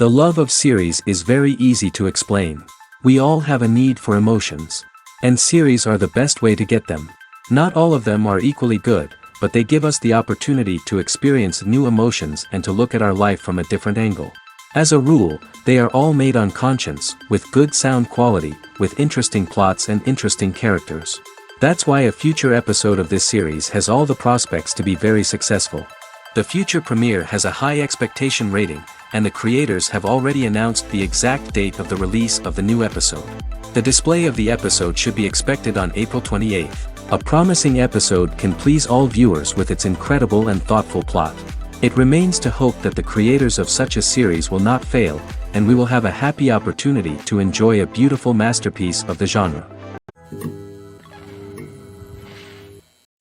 The love of series is very easy to explain. We all have a need for emotions. And series are the best way to get them. Not all of them are equally good, but they give us the opportunity to experience new emotions and to look at our life from a different angle. As a rule, they are all made on conscience, with good sound quality, with interesting plots and interesting characters. That's why a future episode of this series has all the prospects to be very successful. The future premiere has a high expectation rating, and the creators have already announced the exact date of the release of the new episode. The display of the episode should be expected on April 28th. A promising episode can please all viewers with its incredible and thoughtful plot. It remains to hope that the creators of such a series will not fail, and we will have a happy opportunity to enjoy a beautiful masterpiece of the genre.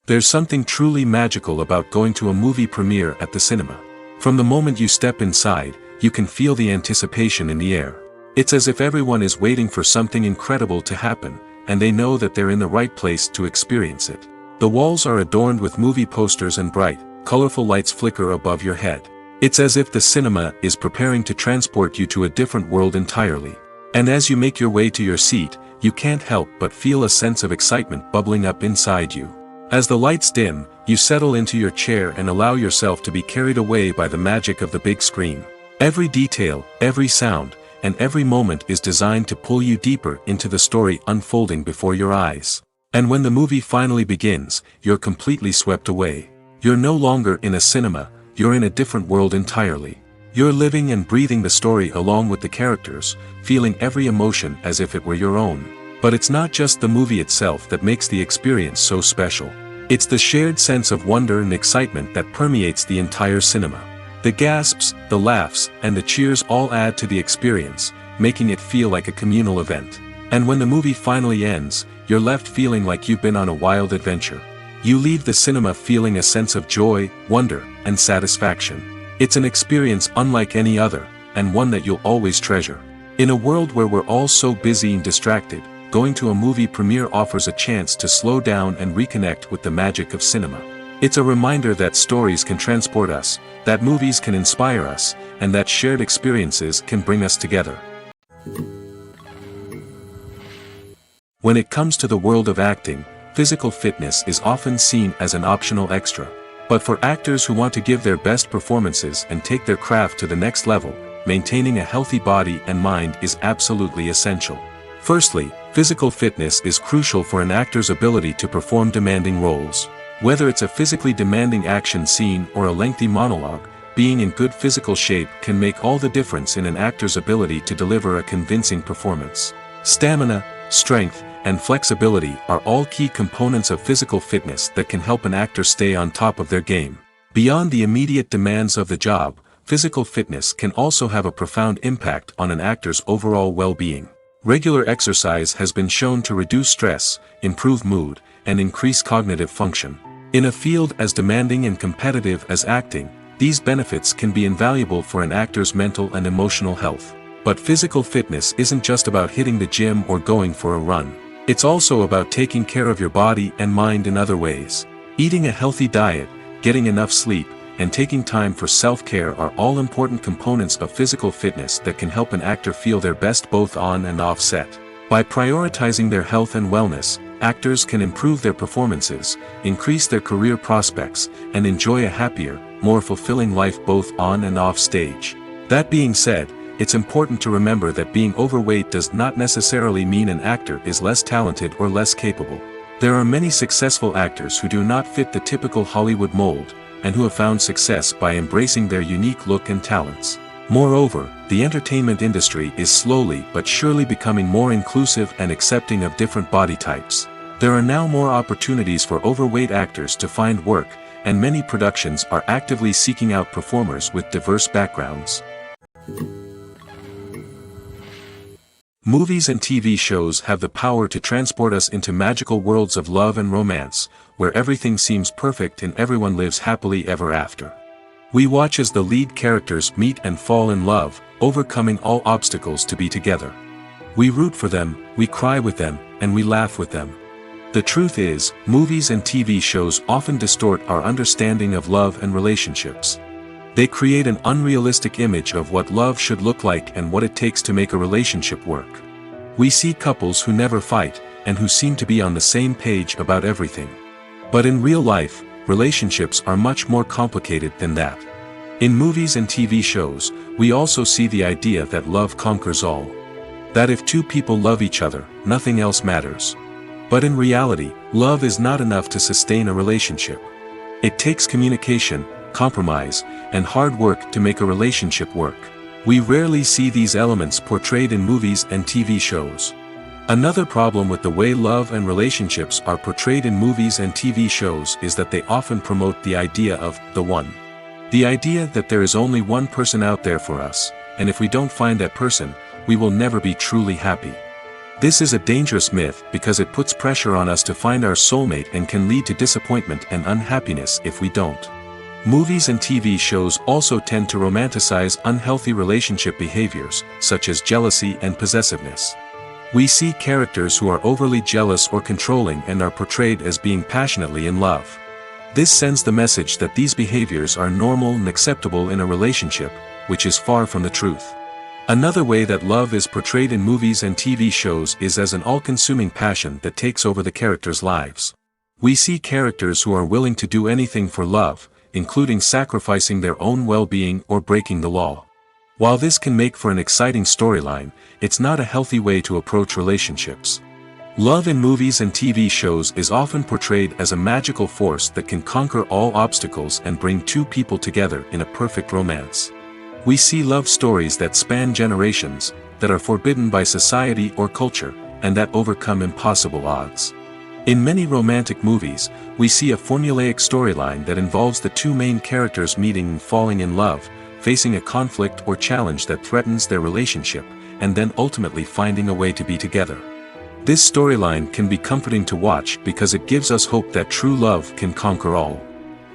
There's something truly magical about going to a movie premiere at the cinema. From the moment you step inside, you can feel the anticipation in the air. It's as if everyone is waiting for something incredible to happen, and they know that they're in the right place to experience it. The walls are adorned with movie posters and bright, colorful lights flicker above your head. It's as if the cinema is preparing to transport you to a different world entirely. And as you make your way to your seat, you can't help but feel a sense of excitement bubbling up inside you. As the lights dim, you settle into your chair and allow yourself to be carried away by the magic of the big screen. Every detail, every sound, and every moment is designed to pull you deeper into the story unfolding before your eyes. And when the movie finally begins, you're completely swept away. You're no longer in a cinema, you're in a different world entirely. You're living and breathing the story along with the characters, feeling every emotion as if it were your own. But it's not just the movie itself that makes the experience so special. It's the shared sense of wonder and excitement that permeates the entire cinema. The gasps, the laughs, and the cheers all add to the experience, making it feel like a communal event. And when the movie finally ends, you're left feeling like you've been on a wild adventure. You leave the cinema feeling a sense of joy, wonder, and satisfaction. It's an experience unlike any other, and one that you'll always treasure. In a world where we're all so busy and distracted, going to a movie premiere offers a chance to slow down and reconnect with the magic of cinema. It's a reminder that stories can transport us, that movies can inspire us, and that shared experiences can bring us together. When it comes to the world of acting, physical fitness is often seen as an optional extra. But for actors who want to give their best performances and take their craft to the next level, maintaining a healthy body and mind is absolutely essential. Firstly, physical fitness is crucial for an actor's ability to perform demanding roles. Whether it's a physically demanding action scene or a lengthy monologue, being in good physical shape can make all the difference in an actor's ability to deliver a convincing performance. Stamina, strength, and flexibility are all key components of physical fitness that can help an actor stay on top of their game. Beyond the immediate demands of the job, physical fitness can also have a profound impact on an actor's overall well-being. Regular exercise has been shown to reduce stress, improve mood, and increase cognitive function. In a field as demanding and competitive as acting, these benefits can be invaluable for an actor's mental and emotional health. But physical fitness isn't just about hitting the gym or going for a run. It's also about taking care of your body and mind in other ways. Eating a healthy diet, getting enough sleep, and taking time for self-care are all important components of physical fitness that can help an actor feel their best both on and off set. By prioritizing their health and wellness, actors can improve their performances, increase their career prospects, and enjoy a happier, more fulfilling life both on and off stage. That being said, it's important to remember that being overweight does not necessarily mean an actor is less talented or less capable. There are many successful actors who do not fit the typical Hollywood mold, and who have found success by embracing their unique look and talents. Moreover, the entertainment industry is slowly but surely becoming more inclusive and accepting of different body types. There are now more opportunities for overweight actors to find work, and many productions are actively seeking out performers with diverse backgrounds. Movies and TV shows have the power to transport us into magical worlds of love and romance, where everything seems perfect and everyone lives happily ever after. We watch as the lead characters meet and fall in love, overcoming all obstacles to be together. We root for them, we cry with them, and we laugh with them. The truth is, movies and TV shows often distort our understanding of love and relationships. They create an unrealistic image of what love should look like and what it takes to make a relationship work. We see couples who never fight, and who seem to be on the same page about everything. But in real life, relationships are much more complicated than that. In movies and TV shows, we also see the idea that love conquers all. That if two people love each other, nothing else matters. But in reality, love is not enough to sustain a relationship. It takes communication, compromise, and hard work to make a relationship work. We rarely see these elements portrayed in movies and TV shows. Another problem with the way love and relationships are portrayed in movies and TV shows is that they often promote the idea of the one. The idea that there is only one person out there for us, and if we don't find that person, we will never be truly happy. This is a dangerous myth because it puts pressure on us to find our soulmate and can lead to disappointment and unhappiness if we don't. Movies and TV shows also tend to romanticize unhealthy relationship behaviors, such as jealousy and possessiveness. We see characters who are overly jealous or controlling and are portrayed as being passionately in love. This sends the message that these behaviors are normal and acceptable in a relationship, which is far from the truth. Another way that love is portrayed in movies and TV shows is as an all-consuming passion that takes over the characters' lives. We see characters who are willing to do anything for love, including sacrificing their own well-being or breaking the law. While this can make for an exciting storyline, it's not a healthy way to approach relationships. Love in movies and TV shows is often portrayed as a magical force that can conquer all obstacles and bring two people together in a perfect romance. We see love stories that span generations, that are forbidden by society or culture, and that overcome impossible odds. In many romantic movies, we see a formulaic storyline that involves the two main characters meeting and falling in love, facing a conflict or challenge that threatens their relationship, and then ultimately finding a way to be together. This storyline can be comforting to watch because it gives us hope that true love can conquer all.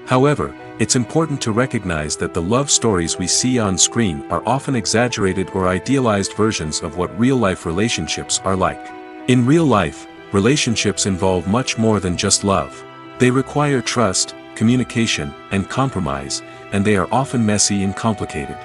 However, it's important to recognize that the love stories we see on screen are often exaggerated or idealized versions of what real-life relationships are like. In real life, relationships involve much more than just love. They require trust, communication, and compromise, and they are often messy and complicated.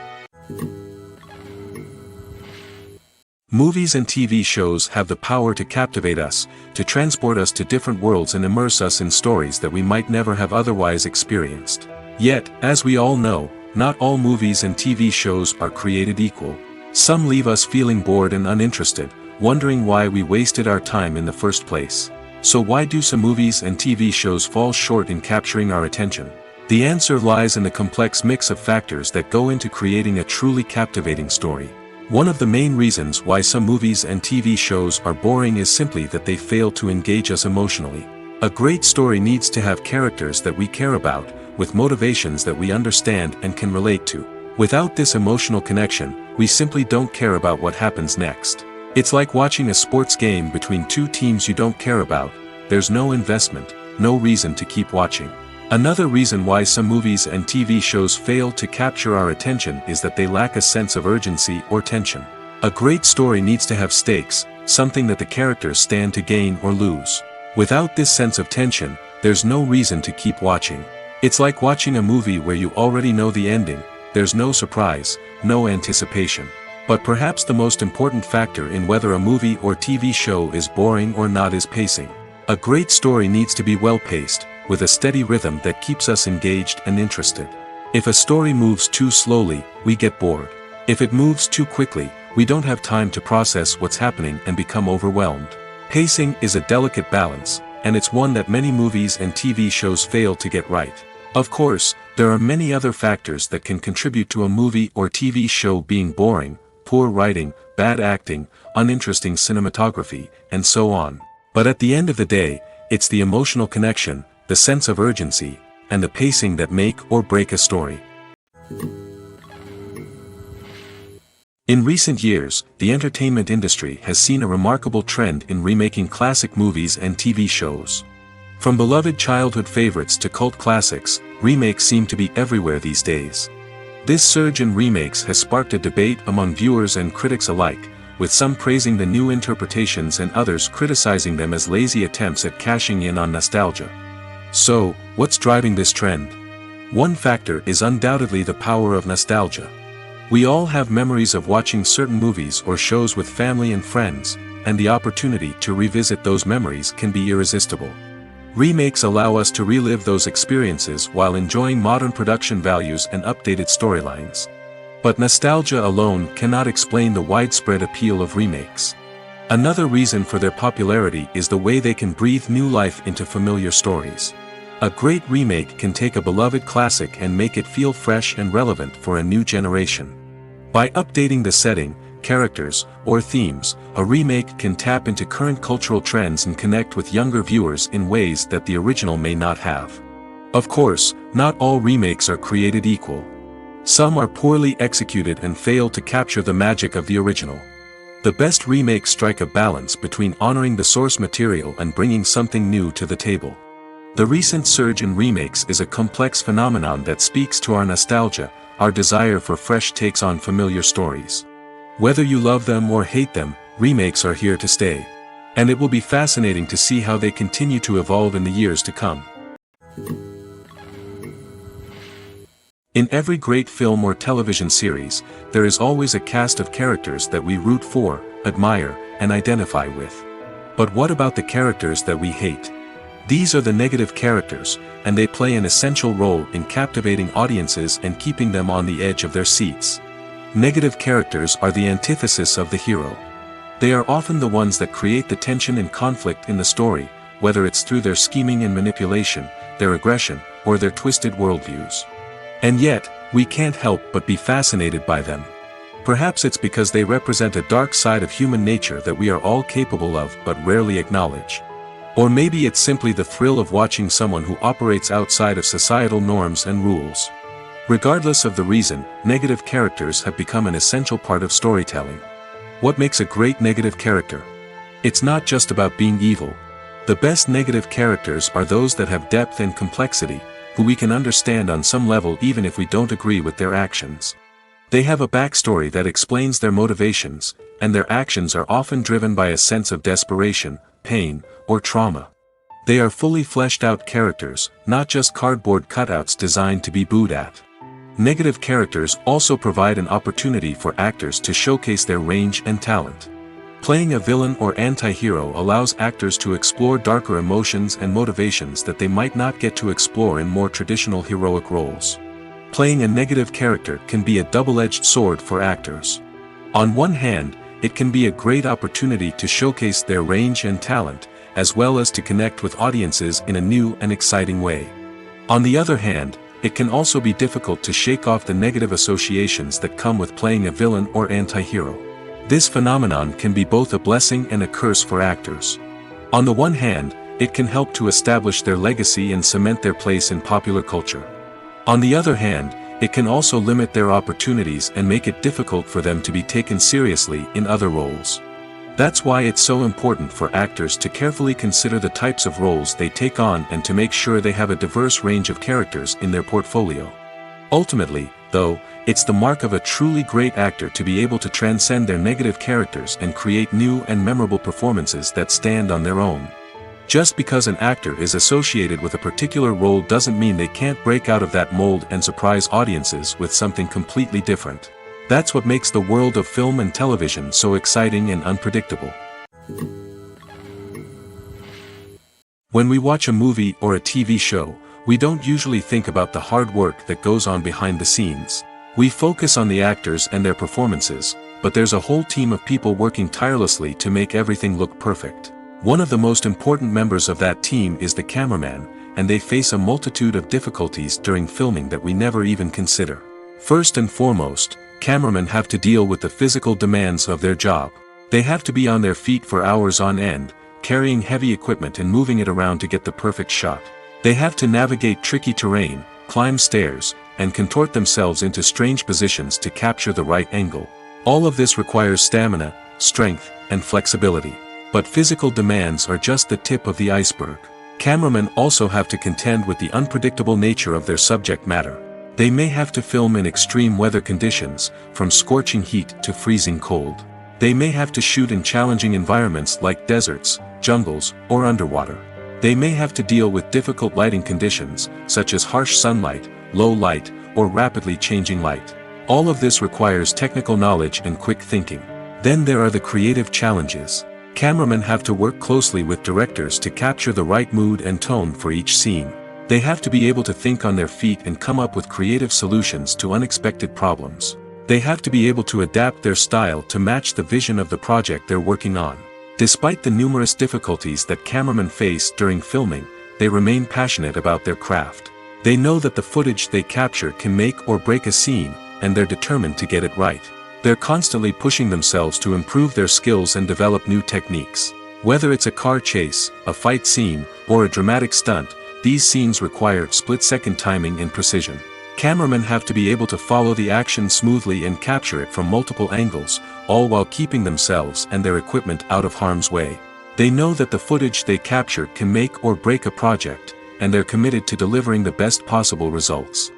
Movies and TV shows have the power to captivate us, to transport us to different worlds and immerse us in stories that we might never have otherwise experienced. Yet, as we all know, not all movies and TV shows are created equal. Some leave us feeling bored and uninterested, wondering why we wasted our time in the first place. So why do some movies and TV shows fall short in capturing our attention? The answer lies in the complex mix of factors that go into creating a truly captivating story. One of the main reasons why some movies and TV shows are boring is simply that they fail to engage us emotionally. A great story needs to have characters that we care about, with motivations that we understand and can relate to. Without this emotional connection, we simply don't care about what happens next. It's like watching a sports game between two teams you don't care about. There's no investment, no reason to keep watching. Another reason why some movies and TV shows fail to capture our attention is that they lack a sense of urgency or tension. A great story needs to have stakes, something that the characters stand to gain or lose. Without this sense of tension, there's no reason to keep watching. It's like watching a movie where you already know the ending. There's no surprise, no anticipation. But perhaps the most important factor in whether a movie or TV show is boring or not is pacing. A great story needs to be well-paced, with a steady rhythm that keeps us engaged and interested. If a story moves too slowly, we get bored. If it moves too quickly, we don't have time to process what's happening and become overwhelmed. Pacing is a delicate balance, and it's one that many movies and TV shows fail to get right. Of course, there are many other factors that can contribute to a movie or TV show being boring: poor writing, bad acting, uninteresting cinematography, and so on. But at the end of the day, it's the emotional connection, the sense of urgency, and the pacing that make or break a story. In recent years, the entertainment industry has seen a remarkable trend in remaking classic movies and TV shows. From beloved childhood favorites to cult classics, remakes seem to be everywhere these days. This surge in remakes has sparked a debate among viewers and critics alike, with some praising the new interpretations and others criticizing them as lazy attempts at cashing in on nostalgia. So, what's driving this trend? One factor is undoubtedly the power of nostalgia. We all have memories of watching certain movies or shows with family and friends, and the opportunity to revisit those memories can be irresistible. Remakes allow us to relive those experiences while enjoying modern production values and updated storylines. But nostalgia alone cannot explain the widespread appeal of remakes. Another reason for their popularity is the way they can breathe new life into familiar stories. A great remake can take a beloved classic and make it feel fresh and relevant for a new generation. By updating the setting, characters, or themes, a remake can tap into current cultural trends and connect with younger viewers in ways that the original may not have. Of course, not all remakes are created equal. Some are poorly executed and fail to capture the magic of the original. The best remakes strike a balance between honoring the source material and bringing something new to the table. The recent surge in remakes is a complex phenomenon that speaks to our nostalgia, our desire for fresh takes on familiar stories. Whether you love them or hate them, remakes are here to stay. And it will be fascinating to see how they continue to evolve in the years to come. In every great film or television series, there is always a cast of characters that we root for, admire, and identify with. But what about the characters that we hate? These are the negative characters, and they play an essential role in captivating audiences and keeping them on the edge of their seats. Negative characters are the antithesis of the hero. They are often the ones that create the tension and conflict in the story, whether it's through their scheming and manipulation, their aggression, or their twisted worldviews. And yet, we can't help but be fascinated by them. Perhaps it's because they represent a dark side of human nature that we are all capable of but rarely acknowledge. Or maybe it's simply the thrill of watching someone who operates outside of societal norms and rules. Regardless of the reason, negative characters have become an essential part of storytelling. What makes a great negative character? It's not just about being evil. The best negative characters are those that have depth and complexity, who we can understand on some level even if we don't agree with their actions. They have a backstory that explains their motivations, and their actions are often driven by a sense of desperation, pain, or trauma. They are fully fleshed out characters, not just cardboard cutouts designed to be booed at. Negative characters also provide an opportunity for actors to showcase their range and talent. Playing a villain or anti-hero allows actors to explore darker emotions and motivations that they might not get to explore in more traditional heroic roles. Playing a negative character can be a double-edged sword for actors. On one hand, it can be a great opportunity to showcase their range and talent, as well as to connect with audiences in a new and exciting way. On the other hand, it can also be difficult to shake off the negative associations that come with playing a villain or anti-hero. This phenomenon can be both a blessing and a curse for actors. On the one hand, it can help to establish their legacy and cement their place in popular culture. On the other hand, it can also limit their opportunities and make it difficult for them to be taken seriously in other roles. That's why it's so important for actors to carefully consider the types of roles they take on and to make sure they have a diverse range of characters in their portfolio. Ultimately, though, it's the mark of a truly great actor to be able to transcend their negative characters and create new and memorable performances that stand on their own. Just because an actor is associated with a particular role doesn't mean they can't break out of that mold and surprise audiences with something completely different. That's what makes the world of film and television so exciting and unpredictable. When we watch a movie or a TV show, we don't usually think about the hard work that goes on behind the scenes. We focus on the actors and their performances, but there's a whole team of people working tirelessly to make everything look perfect. One of the most important members of that team is the cameraman, and they face a multitude of difficulties during filming that we never even consider. First and foremost, cameramen have to deal with the physical demands of their job. They have to be on their feet for hours on end, carrying heavy equipment and moving it around to get the perfect shot. They have to navigate tricky terrain, climb stairs, and contort themselves into strange positions to capture the right angle. All of this requires stamina, strength, and flexibility. But physical demands are just the tip of the iceberg. Cameramen also have to contend with the unpredictable nature of their subject matter. They may have to film in extreme weather conditions, from scorching heat to freezing cold. They may have to shoot in challenging environments like deserts, jungles, or underwater. They may have to deal with difficult lighting conditions, such as harsh sunlight, low light, or rapidly changing light. All of this requires technical knowledge and quick thinking. Then there are the creative challenges. Cameramen have to work closely with directors to capture the right mood and tone for each scene. They have to be able to think on their feet and come up with creative solutions to unexpected problems. They have to be able to adapt their style to match the vision of the project they're working on. Despite the numerous difficulties that cameramen face during filming, they remain passionate about their craft. They know that the footage they capture can make or break a scene, and they're determined to get it right. They're constantly pushing themselves to improve their skills and develop new techniques. Whether it's a car chase, a fight scene, or a dramatic stunt, these scenes require split-second timing and precision. Cameramen have to be able to follow the action smoothly and capture it from multiple angles, all while keeping themselves and their equipment out of harm's way. They know that the footage they capture can make or break a project, and they're committed to delivering the best possible results.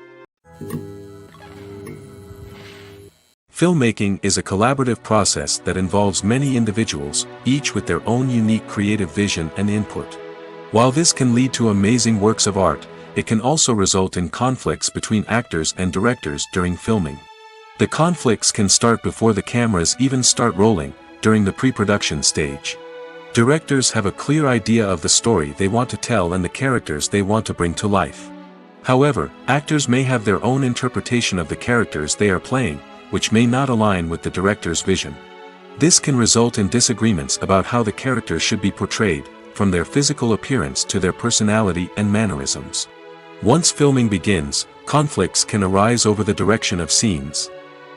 Filmmaking is a collaborative process that involves many individuals, each with their own unique creative vision and input. While this can lead to amazing works of art, it can also result in conflicts between actors and directors during filming. The conflicts can start before the cameras even start rolling, during the pre-production stage. Directors have a clear idea of the story they want to tell and the characters they want to bring to life. However, actors may have their own interpretation of the characters they are playing, which may not align with the director's vision. This can result in disagreements about how the characters should be portrayed, from their physical appearance to their personality and mannerisms. Once filming begins, conflicts can arise over the direction of scenes.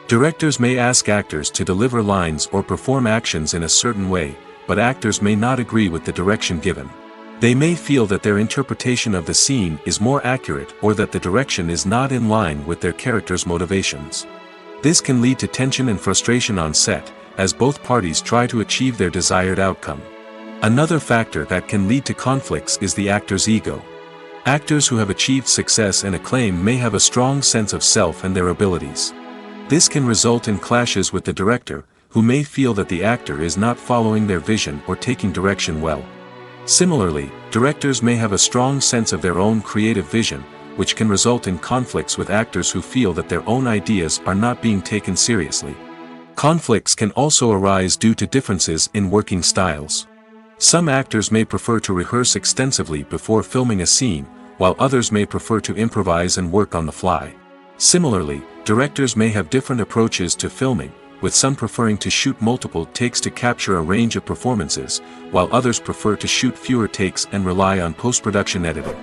Directors may ask actors to deliver lines or perform actions in a certain way, but actors may not agree with the direction given. They may feel that their interpretation of the scene is more accurate or that the direction is not in line with their character's motivations. This can lead to tension and frustration on set, as both parties try to achieve their desired outcome. Another factor that can lead to conflicts is the actor's ego. Actors who have achieved success and acclaim may have a strong sense of self and their abilities. This can result in clashes with the director, who may feel that the actor is not following their vision or taking direction well. Similarly, directors may have a strong sense of their own creative vision, which can result in conflicts with actors who feel that their own ideas are not being taken seriously. Conflicts can also arise due to differences in working styles. Some actors may prefer to rehearse extensively before filming a scene, while others may prefer to improvise and work on the fly. Similarly, directors may have different approaches to filming, with some preferring to shoot multiple takes to capture a range of performances, while others prefer to shoot fewer takes and rely on post-production editing.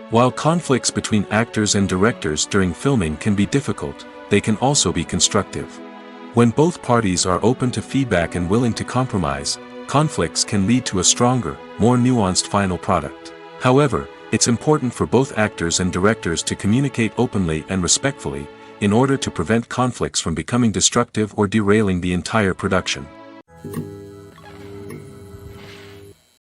While conflicts between actors and directors during filming can be difficult, they can also be constructive. When both parties are open to feedback and willing to compromise, conflicts can lead to a stronger, more nuanced final product. However, it's important for both actors and directors to communicate openly and respectfully, in order to prevent conflicts from becoming destructive or derailing the entire production.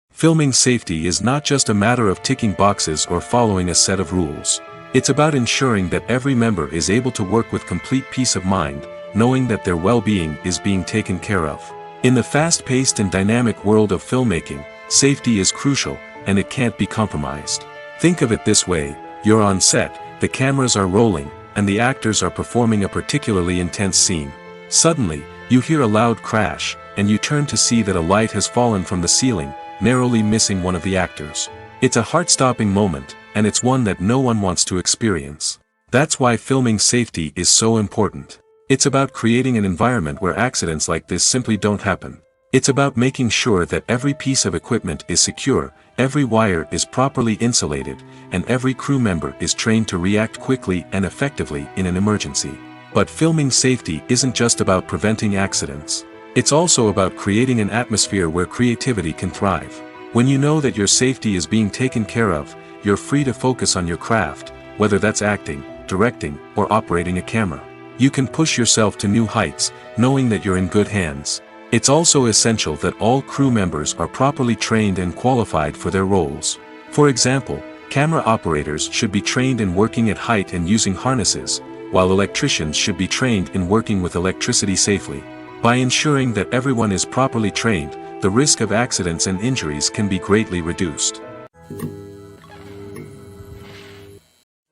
Filming safety is not just a matter of ticking boxes or following a set of rules. It's about ensuring that every member is able to work with complete peace of mind, knowing that their well-being is being taken care of. In the fast-paced and dynamic world of filmmaking, safety is crucial, and it can't be compromised. Think of it this way: you're on set, the cameras are rolling, and the actors are performing a particularly intense scene. Suddenly, you hear a loud crash, and you turn to see that a light has fallen from the ceiling, narrowly missing one of the actors. It's a heart-stopping moment, and it's one that no one wants to experience. That's why filming safety is so important. It's about creating an environment where accidents like this simply don't happen. It's about making sure that every piece of equipment is secure, every wire is properly insulated, and every crew member is trained to react quickly and effectively in an emergency. But filming safety isn't just about preventing accidents. It's also about creating an atmosphere where creativity can thrive. When you know that your safety is being taken care of, you're free to focus on your craft, whether that's acting, directing, or operating a camera. You can push yourself to new heights, knowing that you're in good hands. It's also essential that all crew members are properly trained and qualified for their roles. For example, camera operators should be trained in working at height and using harnesses, while electricians should be trained in working with electricity safely. By ensuring that everyone is properly trained, the risk of accidents and injuries can be greatly reduced.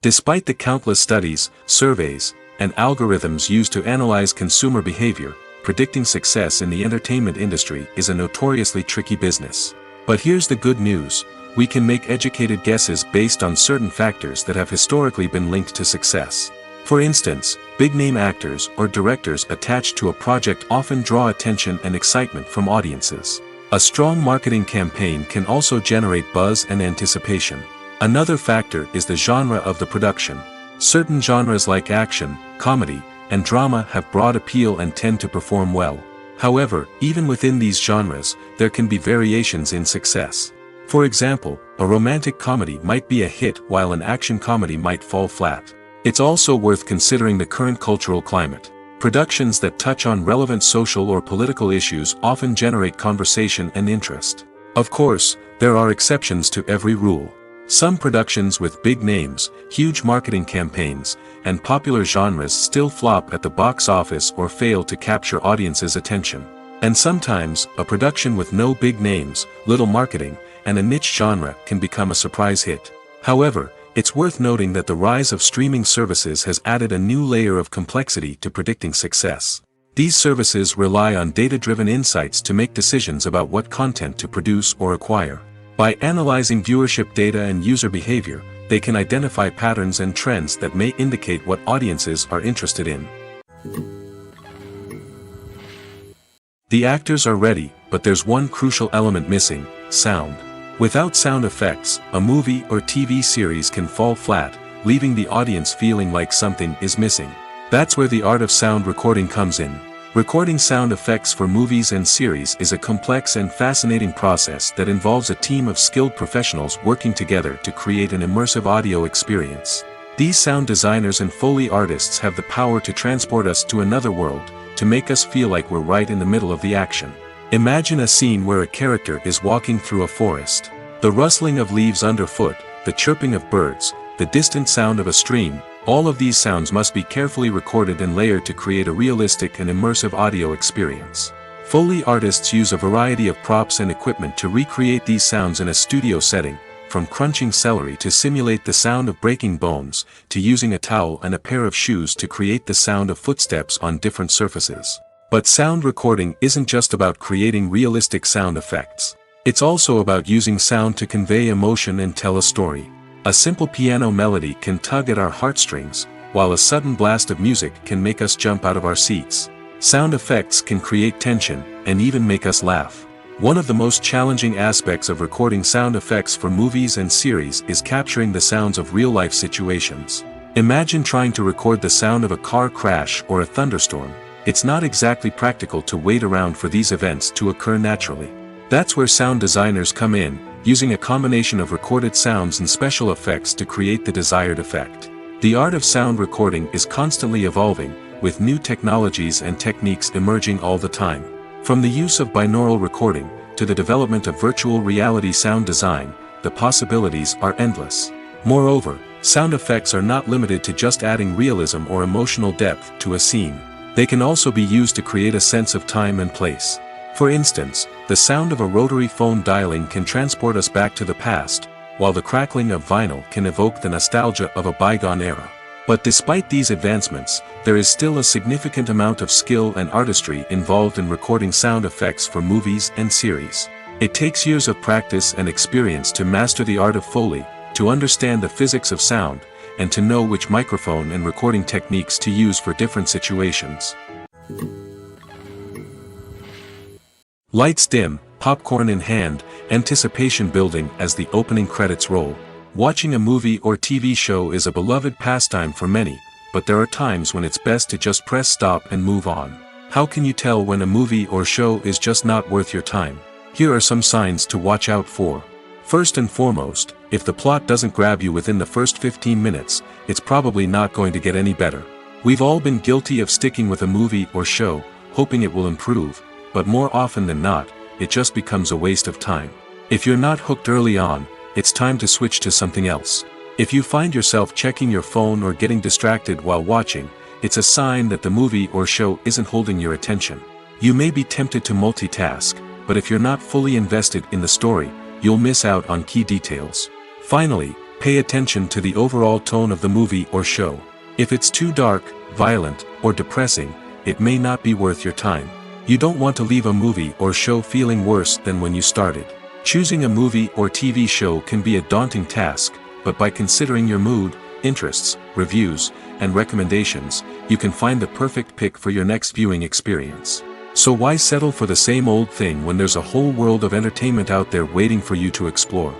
Despite the countless studies, surveys, and algorithms used to analyze consumer behavior, predicting success in the entertainment industry is a notoriously tricky business. But here's the good news: we can make educated guesses based on certain factors that have historically been linked to success. For instance, big-name actors or directors attached to a project often draw attention and excitement from audiences. A strong marketing campaign can also generate buzz and anticipation. Another factor is the genre of the production. Certain genres like action, comedy, and drama have broad appeal and tend to perform well. However, even within these genres, there can be variations in success. For example, a romantic comedy might be a hit while an action comedy might fall flat. It's also worth considering the current cultural climate. Productions that touch on relevant social or political issues often generate conversation and interest. Of course, there are exceptions to every rule. Some productions with big names, huge marketing campaigns, and popular genres still flop at the box office or fail to capture audiences' attention. And sometimes, a production with no big names, little marketing, and a niche genre can become a surprise hit. However, it's worth noting that the rise of streaming services has added a new layer of complexity to predicting success. These services rely on data-driven insights to make decisions about what content to produce or acquire. By analyzing viewership data and user behavior, they can identify patterns and trends that may indicate what audiences are interested in. The actors are ready, but there's one crucial element missing: sound. Without sound effects, a movie or TV series can fall flat, leaving the audience feeling like something is missing. That's where the art of sound recording comes in. Recording sound effects for movies and series is a complex and fascinating process that involves a team of skilled professionals working together to create an immersive audio experience. These sound designers and Foley artists have the power to transport us to another world, to make us feel like we're right in the middle of the action. Imagine a scene where a character is walking through a forest. The rustling of leaves underfoot, the chirping of birds, the distant sound of a stream, all of these sounds must be carefully recorded and layered to create a realistic and immersive audio experience. Foley artists use a variety of props and equipment to recreate these sounds in a studio setting, from crunching celery to simulate the sound of breaking bones, to using a towel and a pair of shoes to create the sound of footsteps on different surfaces. But sound recording isn't just about creating realistic sound effects. It's also about using sound to convey emotion and tell a story. A simple piano melody can tug at our heartstrings, while a sudden blast of music can make us jump out of our seats. Sound effects can create tension, and even make us laugh. One of the most challenging aspects of recording sound effects for movies and series is capturing the sounds of real-life situations. Imagine trying to record the sound of a car crash or a thunderstorm. It's not exactly practical to wait around for these events to occur naturally. That's where sound designers come in, using a combination of recorded sounds and special effects to create the desired effect. The art of sound recording is constantly evolving, with new technologies and techniques emerging all the time. From the use of binaural recording, to the development of virtual reality sound design, the possibilities are endless. Moreover, sound effects are not limited to just adding realism or emotional depth to a scene. They can also be used to create a sense of time and place. For instance, the sound of a rotary phone dialing can transport us back to the past, while the crackling of vinyl can evoke the nostalgia of a bygone era. But despite these advancements, there is still a significant amount of skill and artistry involved in recording sound effects for movies and series. It takes years of practice and experience to master the art of Foley, to understand the physics of sound, and to know which microphone and recording techniques to use for different situations. Lights dim, popcorn in hand, anticipation building as the opening credits roll. Watching a movie or TV show is a beloved pastime for many, but there are times when it's best to just press stop and move on. How can you tell when a movie or show is just not worth your time? Here are some signs to watch out for. First and foremost, if the plot doesn't grab you within the first 15 minutes, it's probably not going to get any better. We've all been guilty of sticking with a movie or show, hoping it will improve, but more often than not, it just becomes a waste of time. If you're not hooked early on, it's time to switch to something else. If you find yourself checking your phone or getting distracted while watching, it's a sign that the movie or show isn't holding your attention. You may be tempted to multitask, but if you're not fully invested in the story, you'll miss out on key details. Finally, Pay attention to the overall tone of the movie or show. If it's too dark, violent, or depressing, it may not be worth your time. You don't want to leave a movie or show feeling worse than when you started. Choosing a movie or TV show can be a daunting task, but by considering your mood, interests, reviews, and recommendations, you can find the perfect pick for your next viewing experience. So why settle for the same old thing when there's a whole world of entertainment out there waiting for you to explore?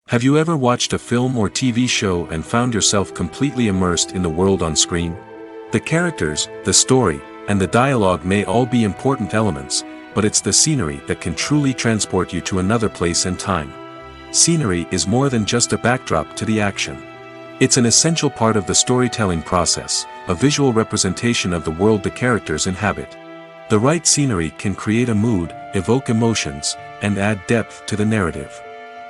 Have you ever watched a film or TV show and found yourself completely immersed in the world on screen? The characters, the story, and the dialogue may all be important elements, but it's the scenery that can truly transport you to another place and time. Scenery is more than just a backdrop to the action. It's an essential part of the storytelling process, a visual representation of the world the characters inhabit. The right scenery can create a mood, evoke emotions, and add depth to the narrative.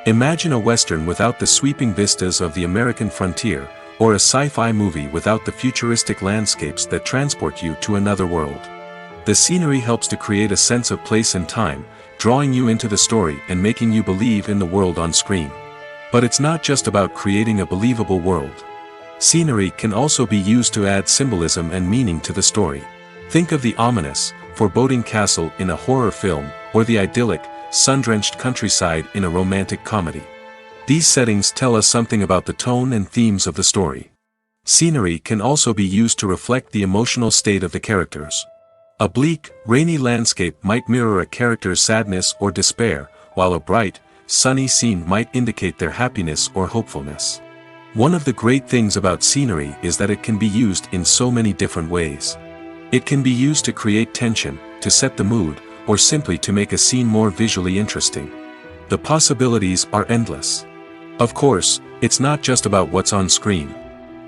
Imagine a Western without the sweeping vistas of the American frontier, or a sci-fi movie without the futuristic landscapes that transport you to another world. The scenery helps to create a sense of place and time, drawing you into the story and making you believe in the world on screen. But it's not just about creating a believable world. Scenery can also be used to add symbolism and meaning to the story. Think of the ominous, foreboding castle in a horror film, or the idyllic, sun-drenched countryside in a romantic comedy. These settings tell us something about the tone and themes of the story. Scenery can also be used to reflect the emotional state of the characters. A bleak, rainy landscape might mirror a character's sadness or despair, while a bright, sunny scene might indicate their happiness or hopefulness. One of the great things about scenery is that it can be used in so many different ways. It can be used to create tension, to set the mood, or simply to make a scene more visually interesting. The possibilities are endless. Of course, it's not just about what's on screen.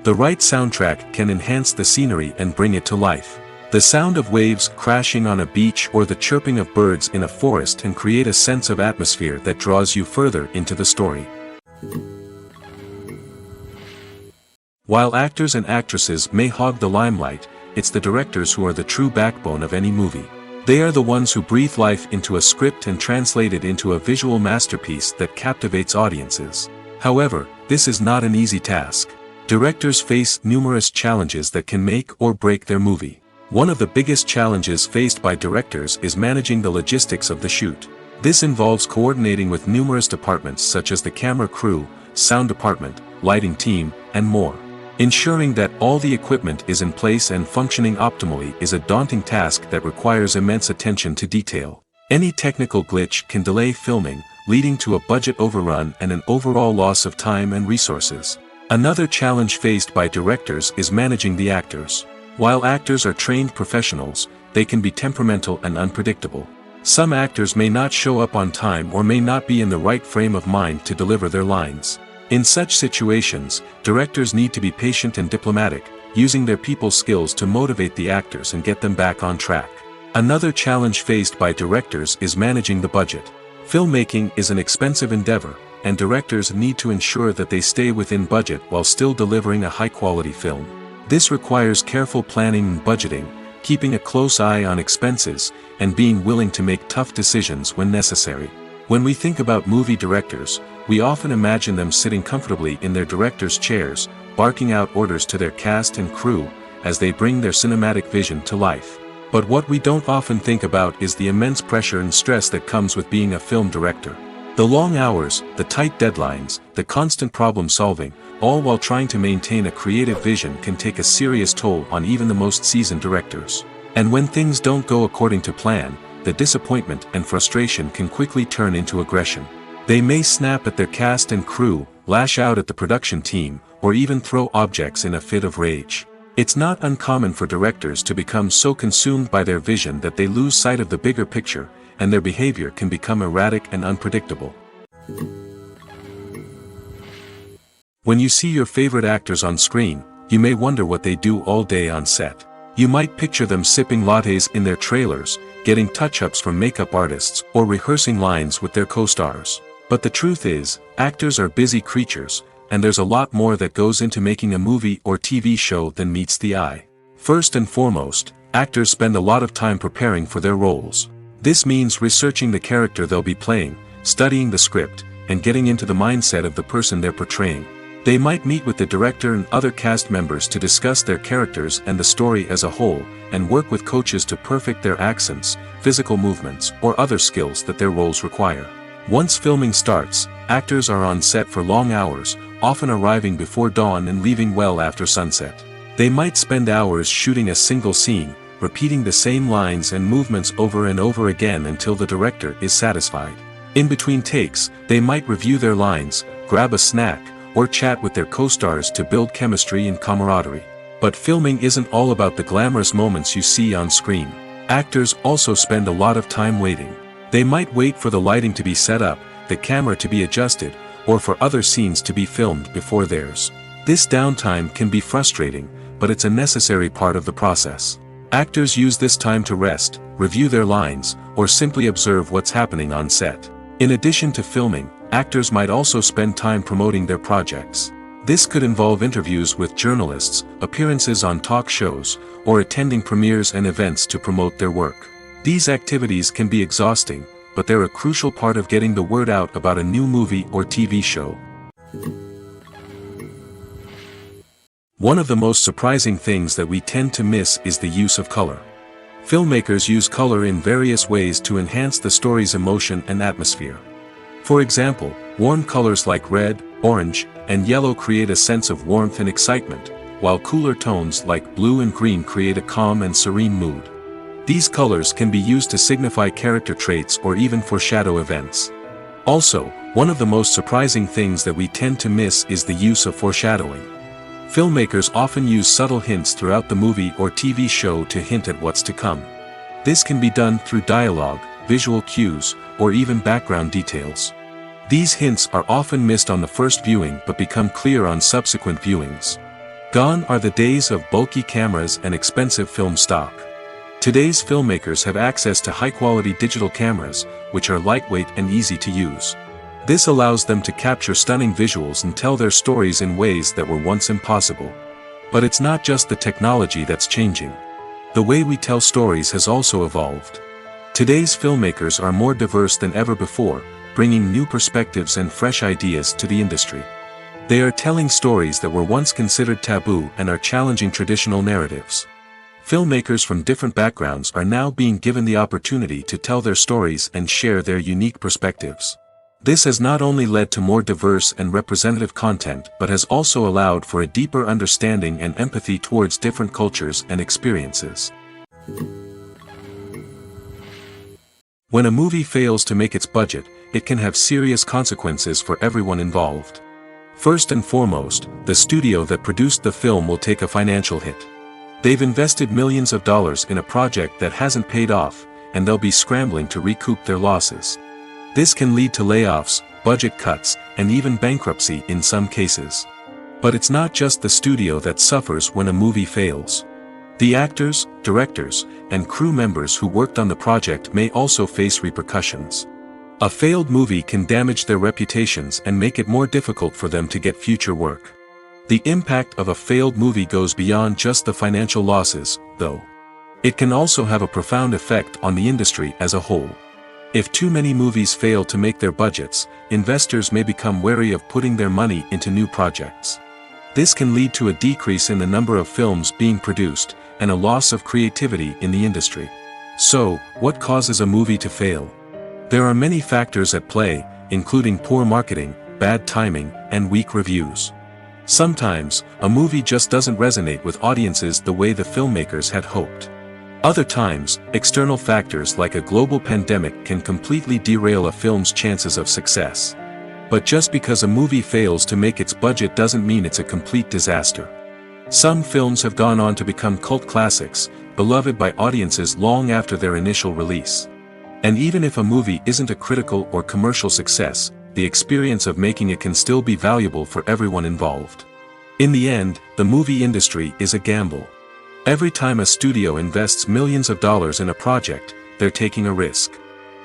The right soundtrack can enhance the scenery and bring it to life. The sound of waves crashing on a beach or the chirping of birds in a forest can create a sense of atmosphere that draws you further into the story. While actors and actresses may hog the limelight, it's the directors who are the true backbone of any movie. They are the ones who breathe life into a script and translate it into a visual masterpiece that captivates audiences. However, this is not an easy task. Directors face numerous challenges that can make or break their movie. One of the biggest challenges faced by directors is managing the logistics of the shoot. This involves coordinating with numerous departments such as the camera crew, sound department, lighting team, and more. Ensuring that all the equipment is in place and functioning optimally is a daunting task that requires immense attention to detail. Any technical glitch can delay filming, leading to a budget overrun and an overall loss of time and resources. Another challenge faced by directors is managing the actors. While actors are trained professionals, they can be temperamental and unpredictable. Some actors may not show up on time or may not be in the right frame of mind to deliver their lines. In such situations, directors need to be patient and diplomatic, using their people skills to motivate the actors and get them back on track. Another challenge faced by directors is managing the budget. Filmmaking is an expensive endeavor, and directors need to ensure that they stay within budget while still delivering a high-quality film. This requires careful planning and budgeting, keeping a close eye on expenses, and being willing to make tough decisions when necessary. When we think about movie directors, we often imagine them sitting comfortably in their director's chairs, barking out orders to their cast and crew, as they bring their cinematic vision to life. But what we don't often think about is the immense pressure and stress that comes with being a film director. The long hours, the tight deadlines, the constant problem solving, all while trying to maintain a creative vision can take a serious toll on even the most seasoned directors. And when things don't go according to plan, the disappointment and frustration can quickly turn into aggression. They may snap at their cast and crew, lash out at the production team, or even throw objects in a fit of rage. It's not uncommon for directors to become so consumed by their vision that they lose sight of the bigger picture, and their behavior can become erratic and unpredictable. When you see your favorite actors on screen, you may wonder what they do all day on set. You might picture them sipping lattes in their trailers, getting touch-ups from makeup artists, or rehearsing lines with their co-stars. But the truth is, actors are busy creatures, and there's a lot more that goes into making a movie or TV show than meets the eye. First and foremost, actors spend a lot of time preparing for their roles. This means researching the character they'll be playing, studying the script, and getting into the mindset of the person they're portraying. They might meet with the director and other cast members to discuss their characters and the story as a whole, and work with coaches to perfect their accents, physical movements, or other skills that their roles require. Once filming starts, actors are on set for long hours, often arriving before dawn and leaving well after sunset. They might spend hours shooting a single scene, repeating the same lines and movements over and over again until the director is satisfied. In between takes, they might review their lines, grab a snack, or chat with their co-stars to build chemistry and camaraderie. But filming isn't all about the glamorous moments you see on screen. Actors also spend a lot of time waiting. They might wait for the lighting to be set up, the camera to be adjusted, or for other scenes to be filmed before theirs. This downtime can be frustrating, but it's a necessary part of the process. Actors use this time to rest, review their lines, or simply observe what's happening on set. In addition to filming, actors might also spend time promoting their projects. This could involve interviews with journalists, appearances on talk shows, or attending premieres and events to promote their work. These activities can be exhausting, but they're a crucial part of getting the word out about a new movie or TV show. One of the most surprising things that we tend to miss is the use of color. Filmmakers use color in various ways to enhance the story's emotion and atmosphere. For example, warm colors like red, orange, and yellow create a sense of warmth and excitement, while cooler tones like blue and green create a calm and serene mood. These colors can be used to signify character traits or even foreshadow events. Also, one of the most surprising things that we tend to miss is the use of foreshadowing. Filmmakers often use subtle hints throughout the movie or TV show to hint at what's to come. This can be done through dialogue, visual cues, or even background details. These hints are often missed on the first viewing but become clear on subsequent viewings. Gone are the days of bulky cameras and expensive film stock. Today's filmmakers have access to high-quality digital cameras, which are lightweight and easy to use. This allows them to capture stunning visuals and tell their stories in ways that were once impossible. But it's not just the technology that's changing. The way we tell stories has also evolved. Today's filmmakers are more diverse than ever before, bringing new perspectives and fresh ideas to the industry. They are telling stories that were once considered taboo and are challenging traditional narratives. Filmmakers from different backgrounds are now being given the opportunity to tell their stories and share their unique perspectives. This has not only led to more diverse and representative content but has also allowed for a deeper understanding and empathy towards different cultures and experiences. When a movie fails to make its budget, it can have serious consequences for everyone involved. First and foremost, the studio that produced the film will take a financial hit. They've invested millions of dollars in a project that hasn't paid off, and they'll be scrambling to recoup their losses. This can lead to layoffs, budget cuts, and even bankruptcy in some cases. But it's not just the studio that suffers when a movie fails. The actors, directors, and crew members who worked on the project may also face repercussions. A failed movie can damage their reputations and make it more difficult for them to get future work. The impact of a failed movie goes beyond just the financial losses, though. It can also have a profound effect on the industry as a whole. If too many movies fail to make their budgets, investors may become wary of putting their money into new projects. This can lead to a decrease in the number of films being produced, and a loss of creativity in the industry. So, what causes a movie to fail? There are many factors at play, including poor marketing, bad timing, and weak reviews. Sometimes, a movie just doesn't resonate with audiences the way the filmmakers had hoped. Other times, external factors like a global pandemic can completely derail a film's chances of success. But just because a movie fails to make its budget doesn't mean it's a complete disaster. Some films have gone on to become cult classics, beloved by audiences long after their initial release. And even if a movie isn't a critical or commercial success, the experience of making it can still be valuable for everyone involved. In the end, the movie industry is a gamble. Every time a studio invests millions of dollars in a project, they're taking a risk.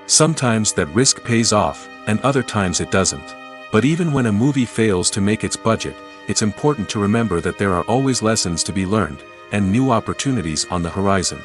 Sometimes that risk pays off, and other times it doesn't. But even when a movie fails to make its budget, it's important to remember that there are always lessons to be learned, and new opportunities on the horizon.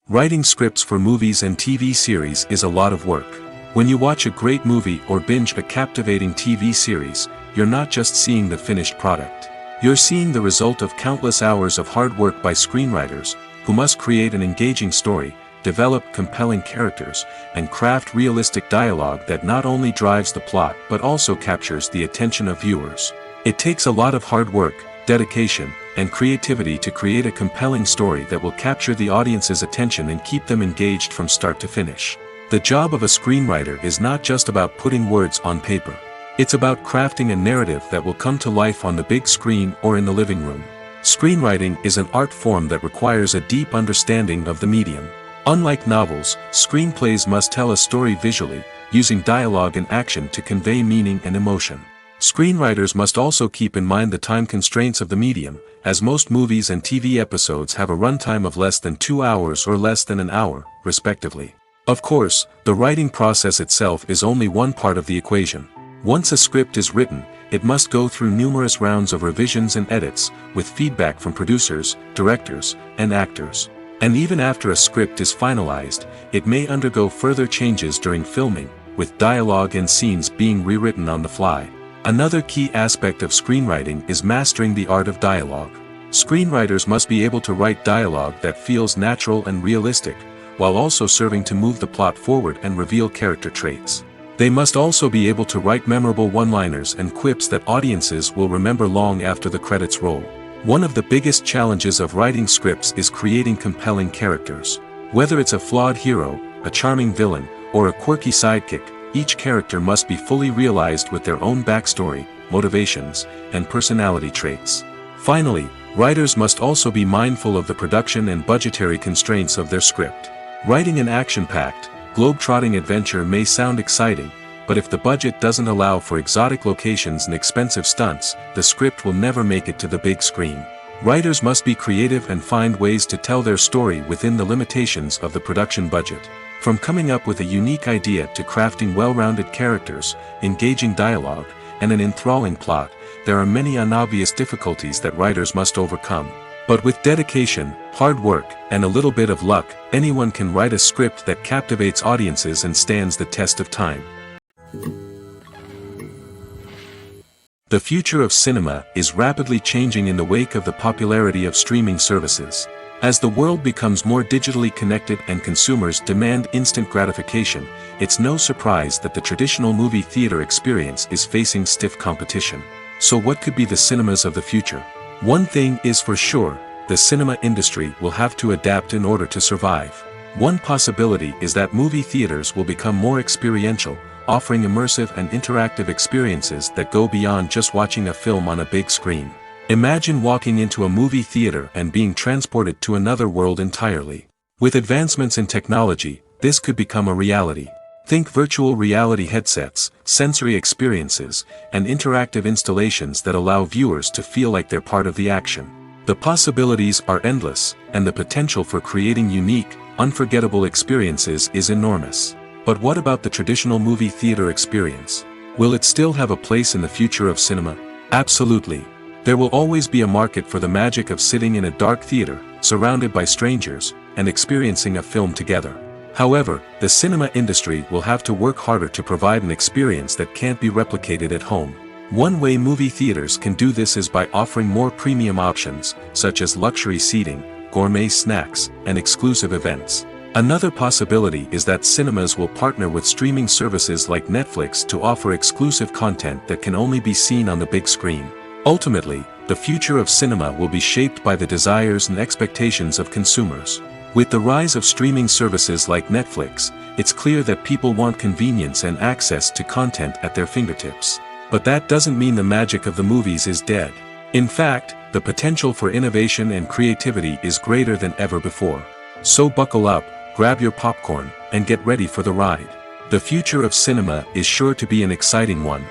Writing scripts for movies and TV series is a lot of work. When you watch a great movie or binge a captivating TV series, you're not just seeing the finished product. You're seeing the result of countless hours of hard work by screenwriters, who must create an engaging story, develop compelling characters, and craft realistic dialogue that not only drives the plot but also captures the attention of viewers. It takes a lot of hard work, dedication, and creativity to create a compelling story that will capture the audience's attention and keep them engaged from start to finish. The job of a screenwriter is not just about putting words on paper. It's about crafting a narrative that will come to life on the big screen or in the living room. Screenwriting is an art form that requires a deep understanding of the medium. Unlike novels, screenplays must tell a story visually, using dialogue and action to convey meaning and emotion. Screenwriters must also keep in mind the time constraints of the medium, as most movies and TV episodes have a runtime of less than 2 hours or less than an hour, respectively. Of course, the writing process itself is only one part of the equation. Once a script is written, it must go through numerous rounds of revisions and edits, with feedback from producers, directors, and actors. And even after a script is finalized, it may undergo further changes during filming, with dialogue and scenes being rewritten on the fly. Another key aspect of screenwriting is mastering the art of dialogue. Screenwriters must be able to write dialogue that feels natural and realistic, while also serving to move the plot forward and reveal character traits. They must also be able to write memorable one-liners and quips that audiences will remember long after the credits roll. One of the biggest challenges of writing scripts is creating compelling characters. Whether it's a flawed hero, a charming villain, or a quirky sidekick, each character must be fully realized with their own backstory, motivations, and personality traits. Finally, writers must also be mindful of the production and budgetary constraints of their script. Writing an action-packed, globe-trotting adventure may sound exciting, but if the budget doesn't allow for exotic locations and expensive stunts, the script will never make it to the big screen. Writers must be creative and find ways to tell their story within the limitations of the production budget. From coming up with a unique idea to crafting well-rounded characters, engaging dialogue, and an enthralling plot, there are many unobvious difficulties that writers must overcome. But with dedication, hard work, and a little bit of luck, anyone can write a script that captivates audiences and stands the test of time. The future of cinema is rapidly changing in the wake of the popularity of streaming services. As the world becomes more digitally connected and consumers demand instant gratification, it's no surprise that the traditional movie theater experience is facing stiff competition. So what could be the cinemas of the future? One thing is for sure, the cinema industry will have to adapt in order to survive. One possibility is that movie theaters will become more experiential, offering immersive and interactive experiences that go beyond just watching a film on a big screen. Imagine walking into a movie theater and being transported to another world entirely. With advancements in technology, this could become a reality. Think virtual reality headsets, sensory experiences, and interactive installations that allow viewers to feel like they're part of the action. The possibilities are endless, and the potential for creating unique, unforgettable experiences is enormous. But what about the traditional movie theater experience? Will it still have a place in the future of cinema? Absolutely. There will always be a market for the magic of sitting in a dark theater, surrounded by strangers, and experiencing a film together. However, the cinema industry will have to work harder to provide an experience that can't be replicated at home. One way movie theaters can do this is by offering more premium options, such as luxury seating, gourmet snacks, and exclusive events. Another possibility is that cinemas will partner with streaming services like Netflix to offer exclusive content that can only be seen on the big screen. Ultimately, the future of cinema will be shaped by the desires and expectations of consumers. With the rise of streaming services like Netflix, it's clear that people want convenience and access to content at their fingertips. But that doesn't mean the magic of the movies is dead. In fact, the potential for innovation and creativity is greater than ever before. So buckle up, grab your popcorn, and get ready for the ride. The future of cinema is sure to be an exciting one.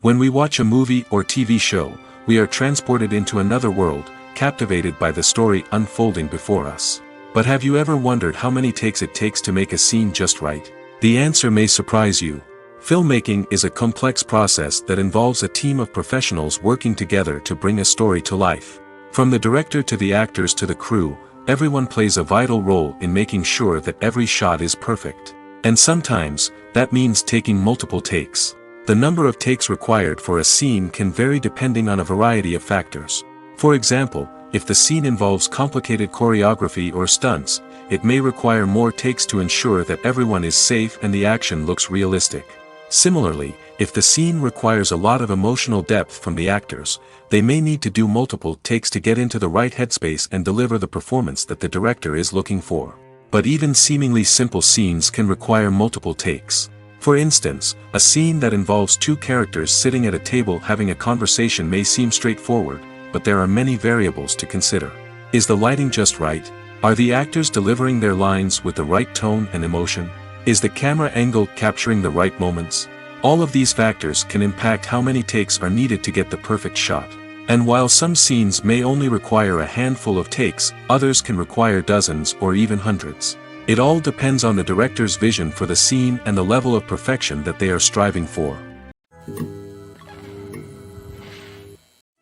When we watch a movie or TV show, we are transported into another world, captivated by the story unfolding before us. But have you ever wondered how many takes it takes to make a scene just right? The answer may surprise you. Filmmaking is a complex process that involves a team of professionals working together to bring a story to life. From the director to the actors to the crew, everyone plays a vital role in making sure that every shot is perfect. And sometimes, that means taking multiple takes. The number of takes required for a scene can vary depending on a variety of factors. For example, if the scene involves complicated choreography or stunts, it may require more takes to ensure that everyone is safe and the action looks realistic. Similarly, if the scene requires a lot of emotional depth from the actors, they may need to do multiple takes to get into the right headspace and deliver the performance that the director is looking for. But even seemingly simple scenes can require multiple takes. For instance, a scene that involves two characters sitting at a table having a conversation may seem straightforward, but there are many variables to consider. Is the lighting just right? Are the actors delivering their lines with the right tone and emotion? Is the camera angle capturing the right moments? All of these factors can impact how many takes are needed to get the perfect shot. And while some scenes may only require a handful of takes, others can require dozens or even hundreds. It all depends on the director's vision for the scene and the level of perfection that they are striving for.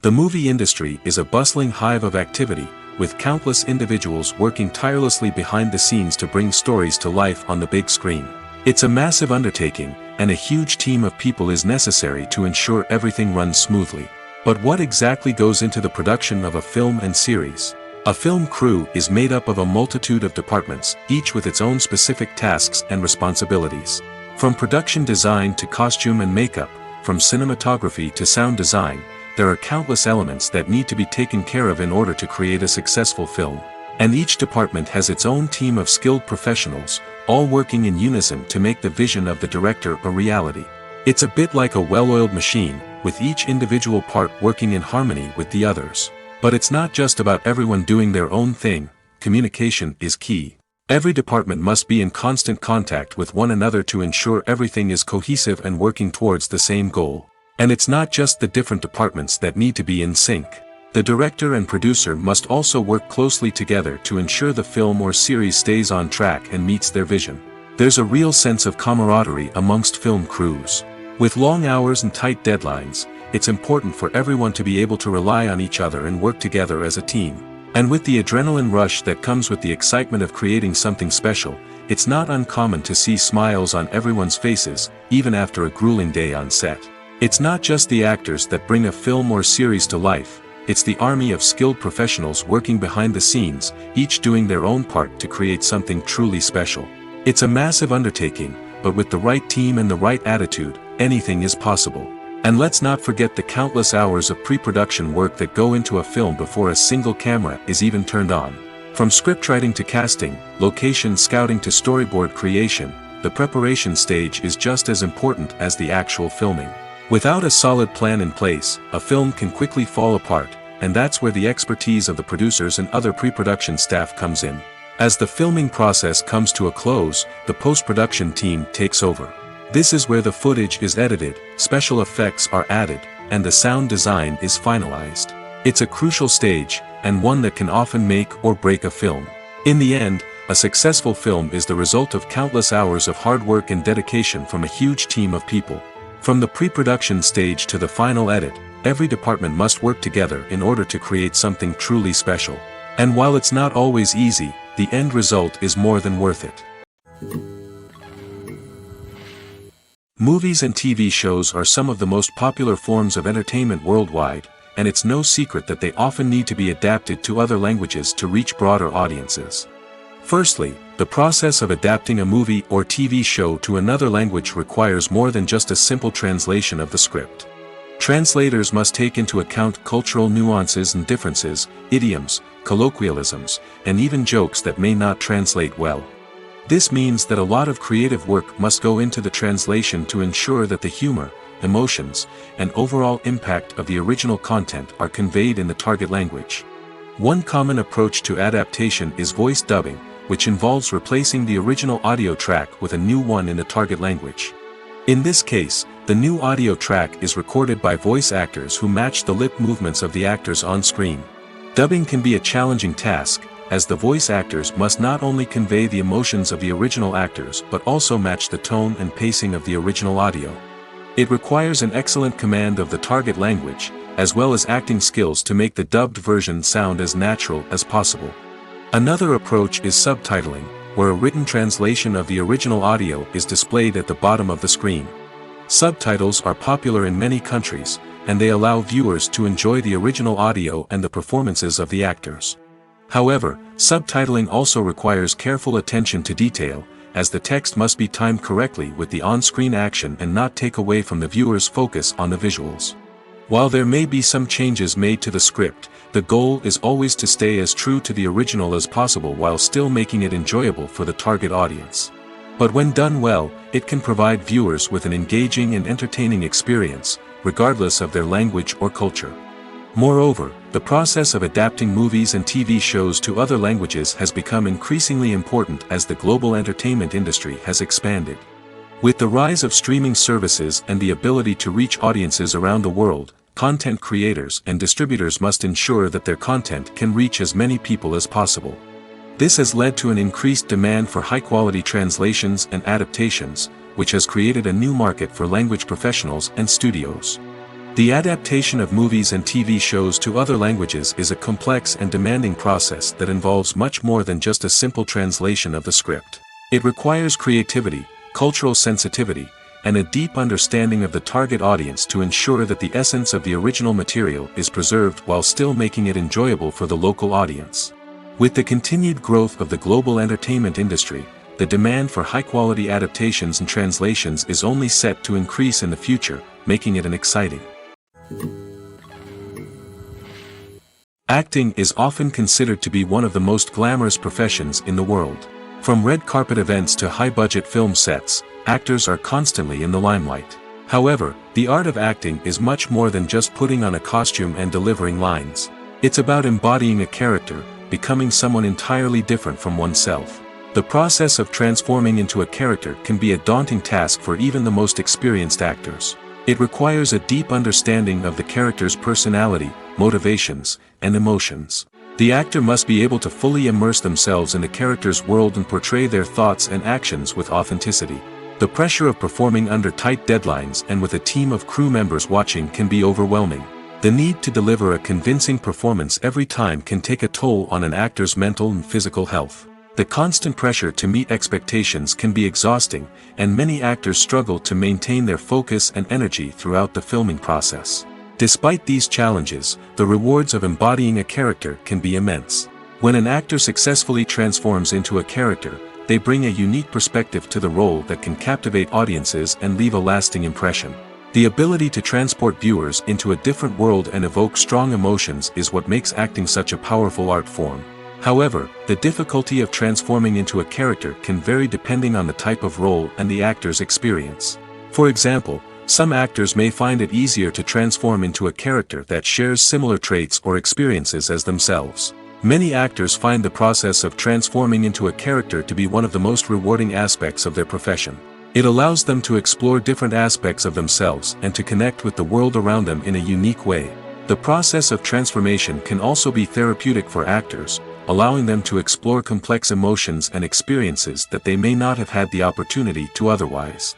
The movie industry is a bustling hive of activity, with countless individuals working tirelessly behind the scenes to bring stories to life on the big screen. It's a massive undertaking, and a huge team of people is necessary to ensure everything runs smoothly. But what exactly goes into the production of a film and series? A film crew is made up of a multitude of departments, each with its own specific tasks and responsibilities. From production design to costume and makeup, from cinematography to sound design, there are countless elements that need to be taken care of in order to create a successful film. And each department has its own team of skilled professionals, all working in unison to make the vision of the director a reality. It's a bit like a well-oiled machine, with each individual part working in harmony with the others. But it's not just about everyone doing their own thing. Communication is key. Every department must be in constant contact with one another to ensure everything is cohesive and working towards the same goal. And it's not just the different departments that need to be in sync. The director and producer must also work closely together to ensure the film or series stays on track and meets their vision. There's a real sense of camaraderie amongst film crews. With long hours and tight deadlines, it's important for everyone to be able to rely on each other and work together as a team. And with the adrenaline rush that comes with the excitement of creating something special, it's not uncommon to see smiles on everyone's faces, even after a grueling day on set. It's not just the actors that bring a film or series to life, it's the army of skilled professionals working behind the scenes, each doing their own part to create something truly special. It's a massive undertaking, but with the right team and the right attitude, anything is possible. And let's not forget the countless hours of pre-production work that go into a film before a single camera is even turned on. From scriptwriting to casting, location scouting to storyboard creation, the preparation stage is just as important as the actual filming. Without a solid plan in place, a film can quickly fall apart, and that's where the expertise of the producers and other pre-production staff comes in. As the filming process comes to a close, the post-production team takes over. This is where the footage is edited, special effects are added, and the sound design is finalized. It's a crucial stage, and one that can often make or break a film. In the end, a successful film is the result of countless hours of hard work and dedication from a huge team of people. From the pre-production stage to the final edit, every department must work together in order to create something truly special. And while it's not always easy, the end result is more than worth it. Movies and TV shows are some of the most popular forms of entertainment worldwide, and it's no secret that they often need to be adapted to other languages to reach broader audiences. Firstly, the process of adapting a movie or TV show to another language requires more than just a simple translation of the script. Translators must take into account cultural nuances and differences, idioms, colloquialisms, and even jokes that may not translate well. This means that a lot of creative work must go into the translation to ensure that the humor, emotions, and overall impact of the original content are conveyed in the target language. One common approach to adaptation is voice dubbing, which involves replacing the original audio track with a new one in the target language. In this case, the new audio track is recorded by voice actors who match the lip movements of the actors on screen. Dubbing can be a challenging task, as the voice actors must not only convey the emotions of the original actors but also match the tone and pacing of the original audio. It requires an excellent command of the target language, as well as acting skills to make the dubbed version sound as natural as possible. Another approach is subtitling, where a written translation of the original audio is displayed at the bottom of the screen. Subtitles are popular in many countries, and they allow viewers to enjoy the original audio and the performances of the actors. However, subtitling also requires careful attention to detail, as the text must be timed correctly with the on-screen action and not take away from the viewer's focus on the visuals. While there may be some changes made to the script, the goal is always to stay as true to the original as possible while still making it enjoyable for the target audience. But when done well, it can provide viewers with an engaging and entertaining experience, regardless of their language or culture. Moreover, the process of adapting movies and TV shows to other languages has become increasingly important as the global entertainment industry has expanded. With the rise of streaming services and the ability to reach audiences around the world, content creators and distributors must ensure that their content can reach as many people as possible. This has led to an increased demand for high-quality translations and adaptations, which has created a new market for language professionals and studios. The adaptation of movies and TV shows to other languages is a complex and demanding process that involves much more than just a simple translation of the script. It requires creativity, cultural sensitivity, and a deep understanding of the target audience to ensure that the essence of the original material is preserved while still making it enjoyable for the local audience. With the continued growth of the global entertainment industry, the demand for high-quality adaptations and translations is only set to increase in the future, making it an exciting. Acting is often considered to be one of the most glamorous professions in the world. From red carpet events to high-budget film sets, actors are constantly in the limelight. However, the art of acting is much more than just putting on a costume and delivering lines. It's about embodying a character, becoming someone entirely different from oneself. The process of transforming into a character can be a daunting task for even the most experienced actors. It requires a deep understanding of the character's personality, motivations, and emotions. The actor must be able to fully immerse themselves in the character's world and portray their thoughts and actions with authenticity. The pressure of performing under tight deadlines and with a team of crew members watching can be overwhelming. The need to deliver a convincing performance every time can take a toll on an actor's mental and physical health. The constant pressure to meet expectations can be exhausting, and many actors struggle to maintain their focus and energy throughout the filming process. Despite these challenges, the rewards of embodying a character can be immense. When an actor successfully transforms into a character, they bring a unique perspective to the role that can captivate audiences and leave a lasting impression. The ability to transport viewers into a different world and evoke strong emotions is what makes acting such a powerful art form. However, the difficulty of transforming into a character can vary depending on the type of role and the actor's experience. For example, some actors may find it easier to transform into a character that shares similar traits or experiences as themselves. Many actors find the process of transforming into a character to be one of the most rewarding aspects of their profession. It allows them to explore different aspects of themselves and to connect with the world around them in a unique way. The process of transformation can also be therapeutic for actors, allowing them to explore complex emotions and experiences that they may not have had the opportunity to otherwise.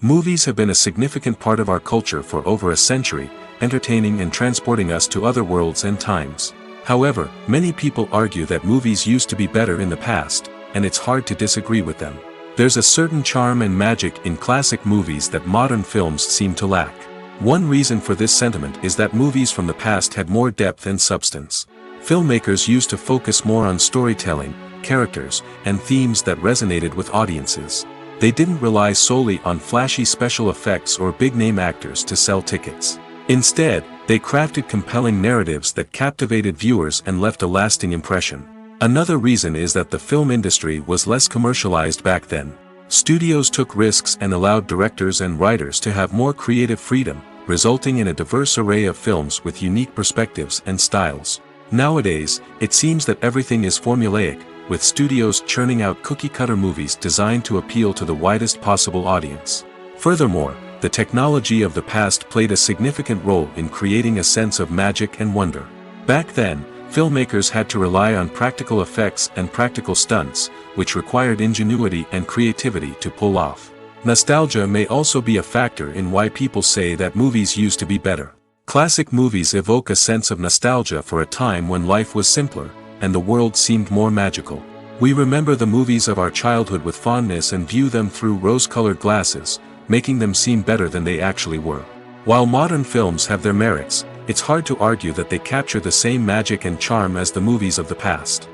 Movies have been a significant part of our culture for over a century, entertaining and transporting us to other worlds and times. However, many people argue that movies used to be better in the past, and it's hard to disagree with them. There's a certain charm and magic in classic movies that modern films seem to lack. One reason for this sentiment is that movies from the past had more depth and substance. Filmmakers used to focus more on storytelling, characters, and themes that resonated with audiences. They didn't rely solely on flashy special effects or big-name actors to sell tickets. Instead, they crafted compelling narratives that captivated viewers and left a lasting impression. Another reason is that the film industry was less commercialized back then. Studios took risks and allowed directors and writers to have more creative freedom, resulting in a diverse array of films with unique perspectives and styles. Nowadays, it seems that everything is formulaic, with studios churning out cookie-cutter movies designed to appeal to the widest possible audience. Furthermore, the technology of the past played a significant role in creating a sense of magic and wonder. Back then, filmmakers had to rely on practical effects and practical stunts, which required ingenuity and creativity to pull off. Nostalgia may also be a factor in why people say that movies used to be better. Classic movies evoke a sense of nostalgia for a time when life was simpler, and the world seemed more magical. We remember the movies of our childhood with fondness and view them through rose-colored glasses, making them seem better than they actually were. While modern films have their merits, it's hard to argue that they capture the same magic and charm as the movies of the past.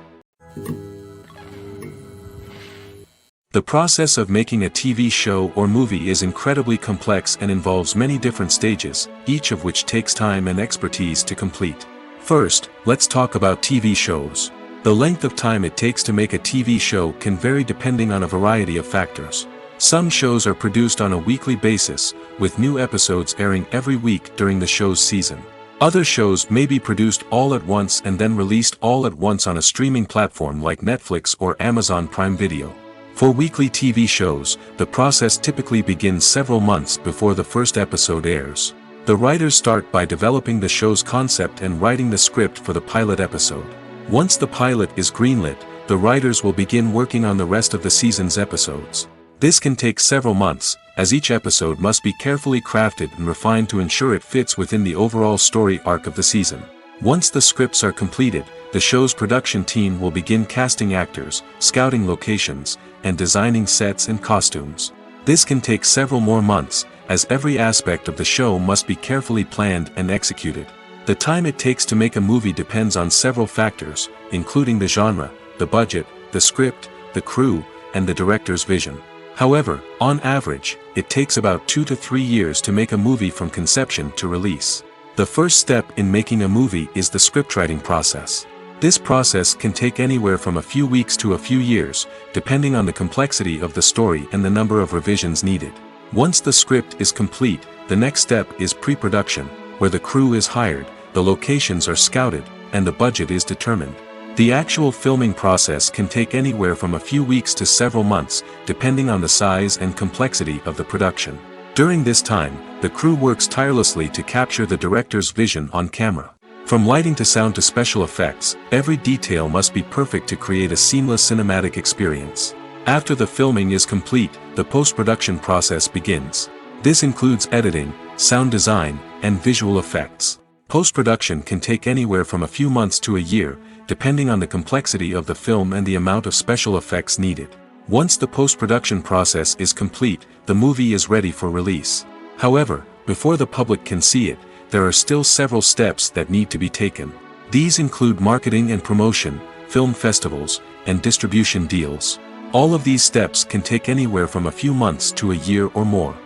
The process of making a TV show or movie is incredibly complex and involves many different stages, each of which takes time and expertise to complete. First, let's talk about TV shows. The length of time it takes to make a TV show can vary depending on a variety of factors. Some shows are produced on a weekly basis, with new episodes airing every week during the show's season. Other shows may be produced all at once and then released all at once on a streaming platform like Netflix or Amazon Prime Video. For weekly TV shows, the process typically begins several months before the first episode airs. The writers start by developing the show's concept and writing the script for the pilot episode. Once the pilot is greenlit, the writers will begin working on the rest of the season's episodes. This can take several months, as each episode must be carefully crafted and refined to ensure it fits within the overall story arc of the season. Once the scripts are completed, the show's production team will begin casting actors, scouting locations, and designing sets and costumes. This can take several more months, as every aspect of the show must be carefully planned and executed. The time it takes to make a movie depends on several factors, including the genre, the budget, the script, the crew, and the director's vision. However, on average, it takes about 2 to 3 years to make a movie from conception to release. The first step in making a movie is the scriptwriting process. This process can take anywhere from a few weeks to a few years, depending on the complexity of the story and the number of revisions needed. Once the script is complete, the next step is pre-production, where the crew is hired, the locations are scouted, and the budget is determined. The actual filming process can take anywhere from a few weeks to several months, depending on the size and complexity of the production. During this time, the crew works tirelessly to capture the director's vision on camera. From lighting to sound to special effects, every detail must be perfect to create a seamless cinematic experience. After the filming is complete, the post-production process begins. This includes editing, sound design, and visual effects. Post-production can take anywhere from a few months to a year, depending on the complexity of the film and the amount of special effects needed. Once the post-production process is complete, the movie is ready for release. However, before the public can see it, there are still several steps that need to be taken. These include marketing and promotion, film festivals, and distribution deals. All of these steps can take anywhere from a few months to a year or more.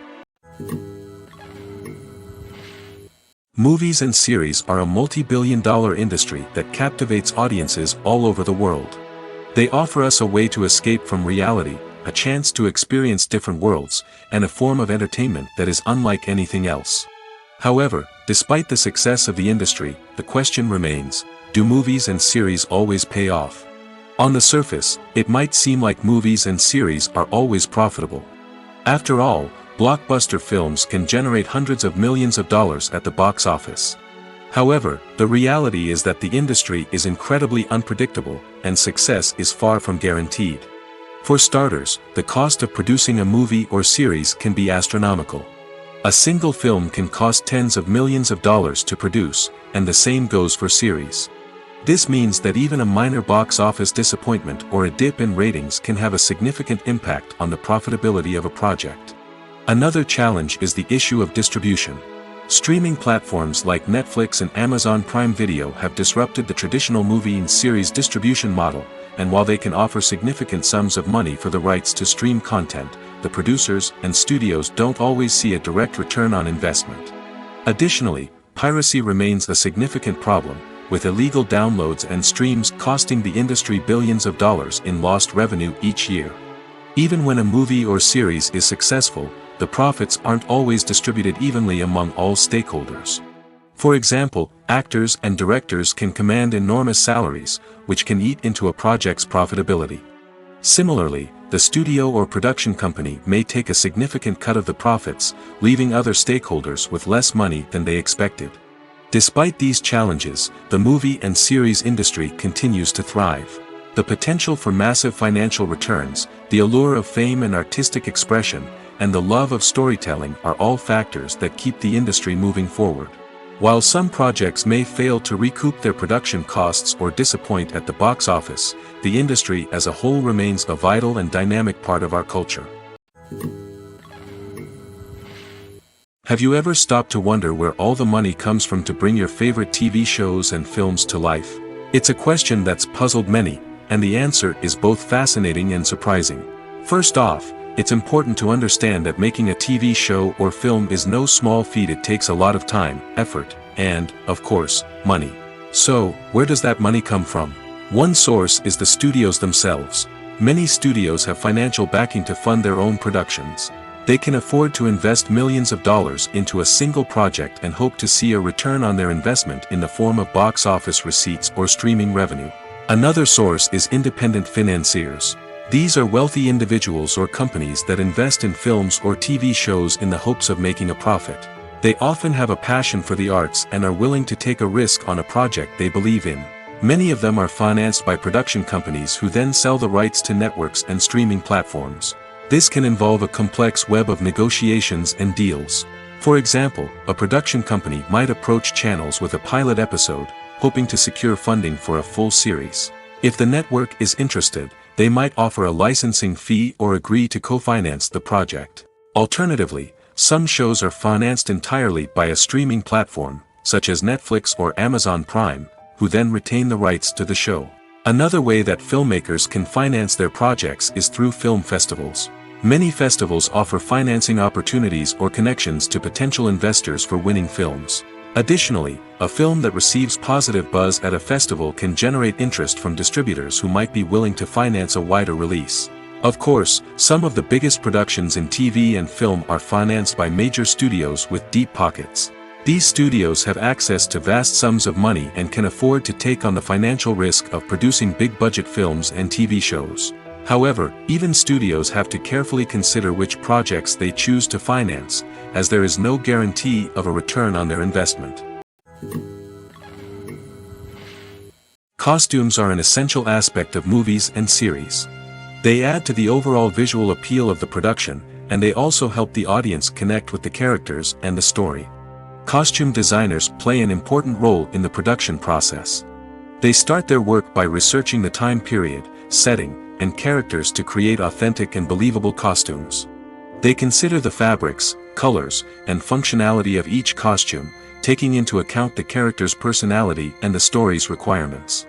Movies and series are a multi-billion-dollar industry that captivates audiences all over the world. They offer us a way to escape from reality, a chance to experience different worlds, and a form of entertainment that is unlike anything else. However, despite the success of the industry, the question remains, do movies and series always pay off? On the surface, it might seem like movies and series are always profitable. After all, blockbuster films can generate hundreds of millions of dollars at the box office. However, the reality is that the industry is incredibly unpredictable, and success is far from guaranteed. For starters, the cost of producing a movie or series can be astronomical. A single film can cost tens of millions of dollars to produce, and the same goes for series. This means that even a minor box office disappointment or a dip in ratings can have a significant impact on the profitability of a project. Another challenge is the issue of distribution. Streaming platforms like Netflix and Amazon Prime Video have disrupted the traditional movie and series distribution model, and while they can offer significant sums of money for the rights to stream content, the producers and studios don't always see a direct return on investment. Additionally, piracy remains a significant problem, with illegal downloads and streams costing the industry billions of dollars in lost revenue each year. Even when a movie or series is successful, the profits aren't always distributed evenly among all stakeholders. For example, actors and directors can command enormous salaries, which can eat into a project's profitability. Similarly, the studio or production company may take a significant cut of the profits, leaving other stakeholders with less money than they expected. Despite these challenges, the movie and series industry continues to thrive. The potential for massive financial returns, the allure of fame and artistic expression, and the love of storytelling are all factors that keep the industry moving forward. While some projects may fail to recoup their production costs or disappoint at the box office, the industry as a whole remains a vital and dynamic part of our culture. Have you ever stopped to wonder where all the money comes from to bring your favorite TV shows and films to life? It's a question that's puzzled many, and the answer is both fascinating and surprising. First off, it's important to understand that making a TV show or film is no small feat. It takes a lot of time, effort, and, of course, money. So, where does that money come from? One source is the studios themselves. Many studios have financial backing to fund their own productions. They can afford to invest millions of dollars into a single project and hope to see a return on their investment in the form of box office receipts or streaming revenue. Another source is independent financiers. These are wealthy individuals or companies that invest in films or TV shows in the hopes of making a profit. They often have a passion for the arts and are willing to take a risk on a project they believe in. Many of them are financed by production companies who then sell the rights to networks and streaming platforms. This can involve a complex web of negotiations and deals. For example, a production company might approach channels with a pilot episode, hoping to secure funding for a full series. If the network is interested, they might offer a licensing fee or agree to co-finance the project. Alternatively, some shows are financed entirely by a streaming platform, such as Netflix or Amazon Prime, who then retain the rights to the show. Another way that filmmakers can finance their projects is through film festivals. Many festivals offer financing opportunities or connections to potential investors for winning films. Additionally, a film that receives positive buzz at a festival can generate interest from distributors who might be willing to finance a wider release. Of course, some of the biggest productions in TV and film are financed by major studios with deep pockets. These studios have access to vast sums of money and can afford to take on the financial risk of producing big-budget films and TV shows. However, even studios have to carefully consider which projects they choose to finance, as there is no guarantee of a return on their investment. Costumes are an essential aspect of movies and series. They add to the overall visual appeal of the production, and they also help the audience connect with the characters and the story. Costume designers play an important role in the production process. They start their work by researching the time period, setting, and characters to create authentic and believable costumes. They consider the fabrics, colors, and functionality of each costume, taking into account the character's personality and the story's requirements.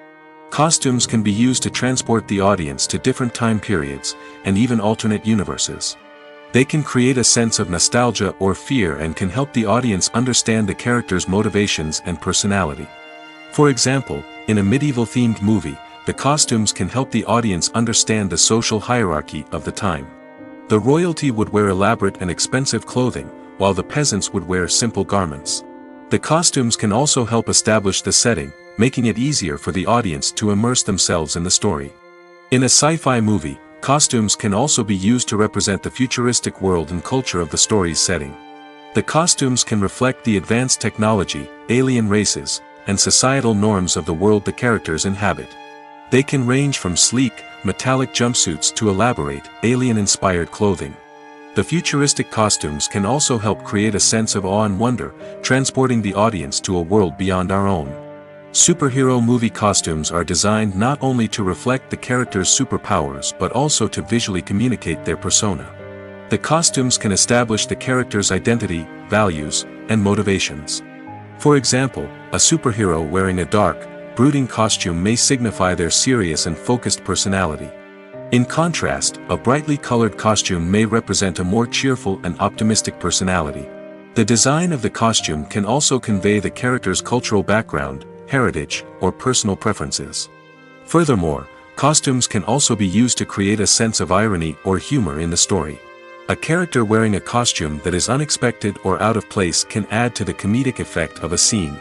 Costumes can be used to transport the audience to different time periods, and even alternate universes. They can create a sense of nostalgia or fear and can help the audience understand the character's motivations and personality. For example, in a medieval-themed movie, the costumes can help the audience understand the social hierarchy of the time. The royalty would wear elaborate and expensive clothing, while the peasants would wear simple garments. The costumes can also help establish the setting, making it easier for the audience to immerse themselves in the story. In a sci-fi movie, costumes can also be used to represent the futuristic world and culture of the story's setting. The costumes can reflect the advanced technology, alien races, and societal norms of the world the characters inhabit. They can range from sleek, metallic jumpsuits to elaborate, alien-inspired clothing. The futuristic costumes can also help create a sense of awe and wonder, transporting the audience to a world beyond our own. Superhero movie costumes are designed not only to reflect the character's superpowers but also to visually communicate their persona. The costumes can establish the character's identity, values, and motivations. For example, a superhero wearing a dark, brooding costume may signify their serious and focused personality. In contrast, a brightly colored costume may represent a more cheerful and optimistic personality. The design of the costume can also convey the character's cultural background, heritage, or personal preferences. Furthermore, costumes can also be used to create a sense of irony or humor in the story. A character wearing a costume that is unexpected or out of place can add to the comedic effect of a scene.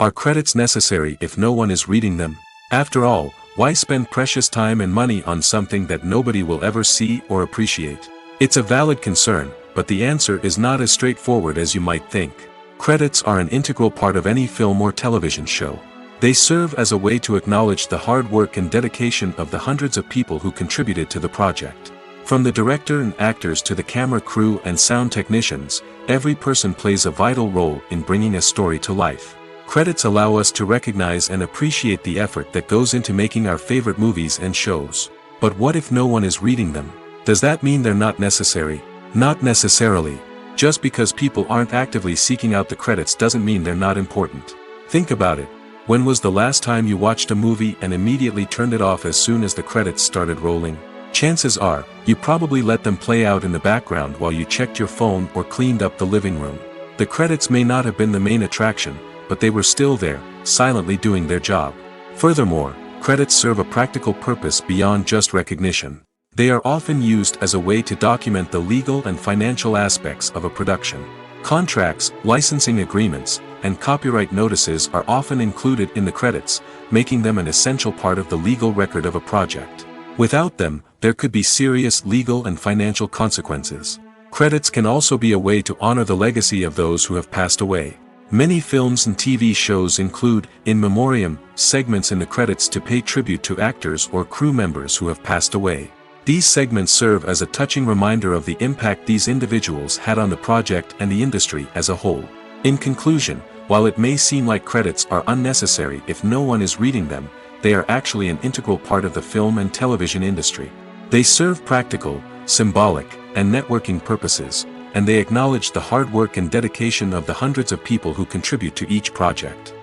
Are credits necessary if no one is reading them? After all, why spend precious time and money on something that nobody will ever see or appreciate? It's a valid concern, but the answer is not as straightforward as you might think. Credits are an integral part of any film or television show. They serve as a way to acknowledge the hard work and dedication of the hundreds of people who contributed to the project. From the director and actors to the camera crew and sound technicians, every person plays a vital role in bringing a story to life. Credits allow us to recognize and appreciate the effort that goes into making our favorite movies and shows. But what if no one is reading them? Does that mean they're not necessary? Not necessarily. Just because people aren't actively seeking out the credits doesn't mean they're not important. Think about it. When was the last time you watched a movie and immediately turned it off as soon as the credits started rolling? Chances are, you probably let them play out in the background while you checked your phone or cleaned up the living room. The credits may not have been the main attraction, but they were still there, silently doing their job. Furthermore, credits serve a practical purpose beyond just recognition. They are often used as a way to document the legal and financial aspects of a production. Contracts, licensing agreements, and copyright notices are often included in the credits, making them an essential part of the legal record of a project. Without them, there could be serious legal and financial consequences. Credits can also be a way to honor the legacy of those who have passed away. Many films and TV shows include, in memoriam, segments in the credits to pay tribute to actors or crew members who have passed away. These segments serve as a touching reminder of the impact these individuals had on the project and the industry as a whole. In conclusion, while it may seem like credits are unnecessary if no one is reading them, they are actually an integral part of the film and television industry. They serve practical, symbolic, and networking purposes, and they acknowledge the hard work and dedication of the hundreds of people who contribute to each project.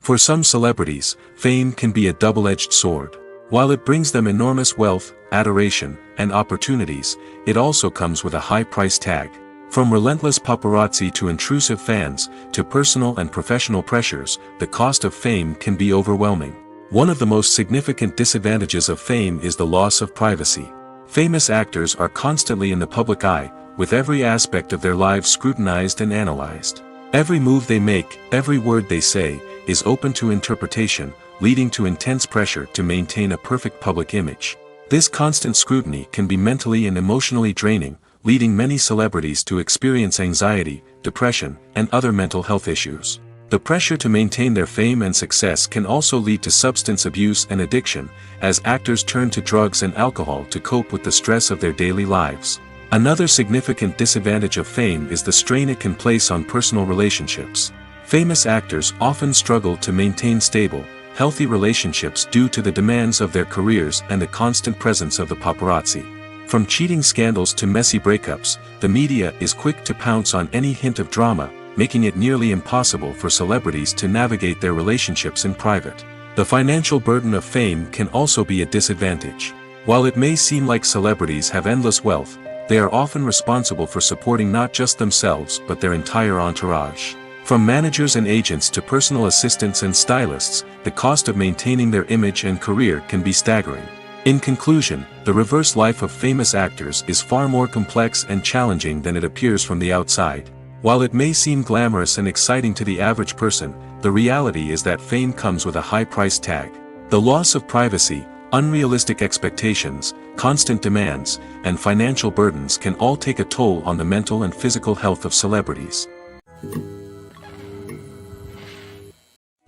For some celebrities, fame can be a double-edged sword. While it brings them enormous wealth, adoration, and opportunities, it also comes with a high price tag. From relentless paparazzi to intrusive fans, to personal and professional pressures, the cost of fame can be overwhelming. One of the most significant disadvantages of fame is the loss of privacy. Famous actors are constantly in the public eye, with every aspect of their lives scrutinized and analyzed. Every move they make, every word they say, is open to interpretation, leading to intense pressure to maintain a perfect public image. This constant scrutiny can be mentally and emotionally draining, leading many celebrities to experience anxiety, depression, and other mental health issues. The pressure to maintain their fame and success can also lead to substance abuse and addiction, as actors turn to drugs and alcohol to cope with the stress of their daily lives. Another significant disadvantage of fame is the strain it can place on personal relationships. Famous actors often struggle to maintain stable, healthy relationships due to the demands of their careers and the constant presence of the paparazzi. From cheating scandals to messy breakups, the media is quick to pounce on any hint of drama, making it nearly impossible for celebrities to navigate their relationships in private. The financial burden of fame can also be a disadvantage. While it may seem like celebrities have endless wealth, they are often responsible for supporting not just themselves but their entire entourage. From managers and agents to personal assistants and stylists, the cost of maintaining their image and career can be staggering. In conclusion, the reverse life of famous actors is far more complex and challenging than it appears from the outside. While it may seem glamorous and exciting to the average person, the reality is that fame comes with a high price tag. The loss of privacy, unrealistic expectations, constant demands, and financial burdens can all take a toll on the mental and physical health of celebrities.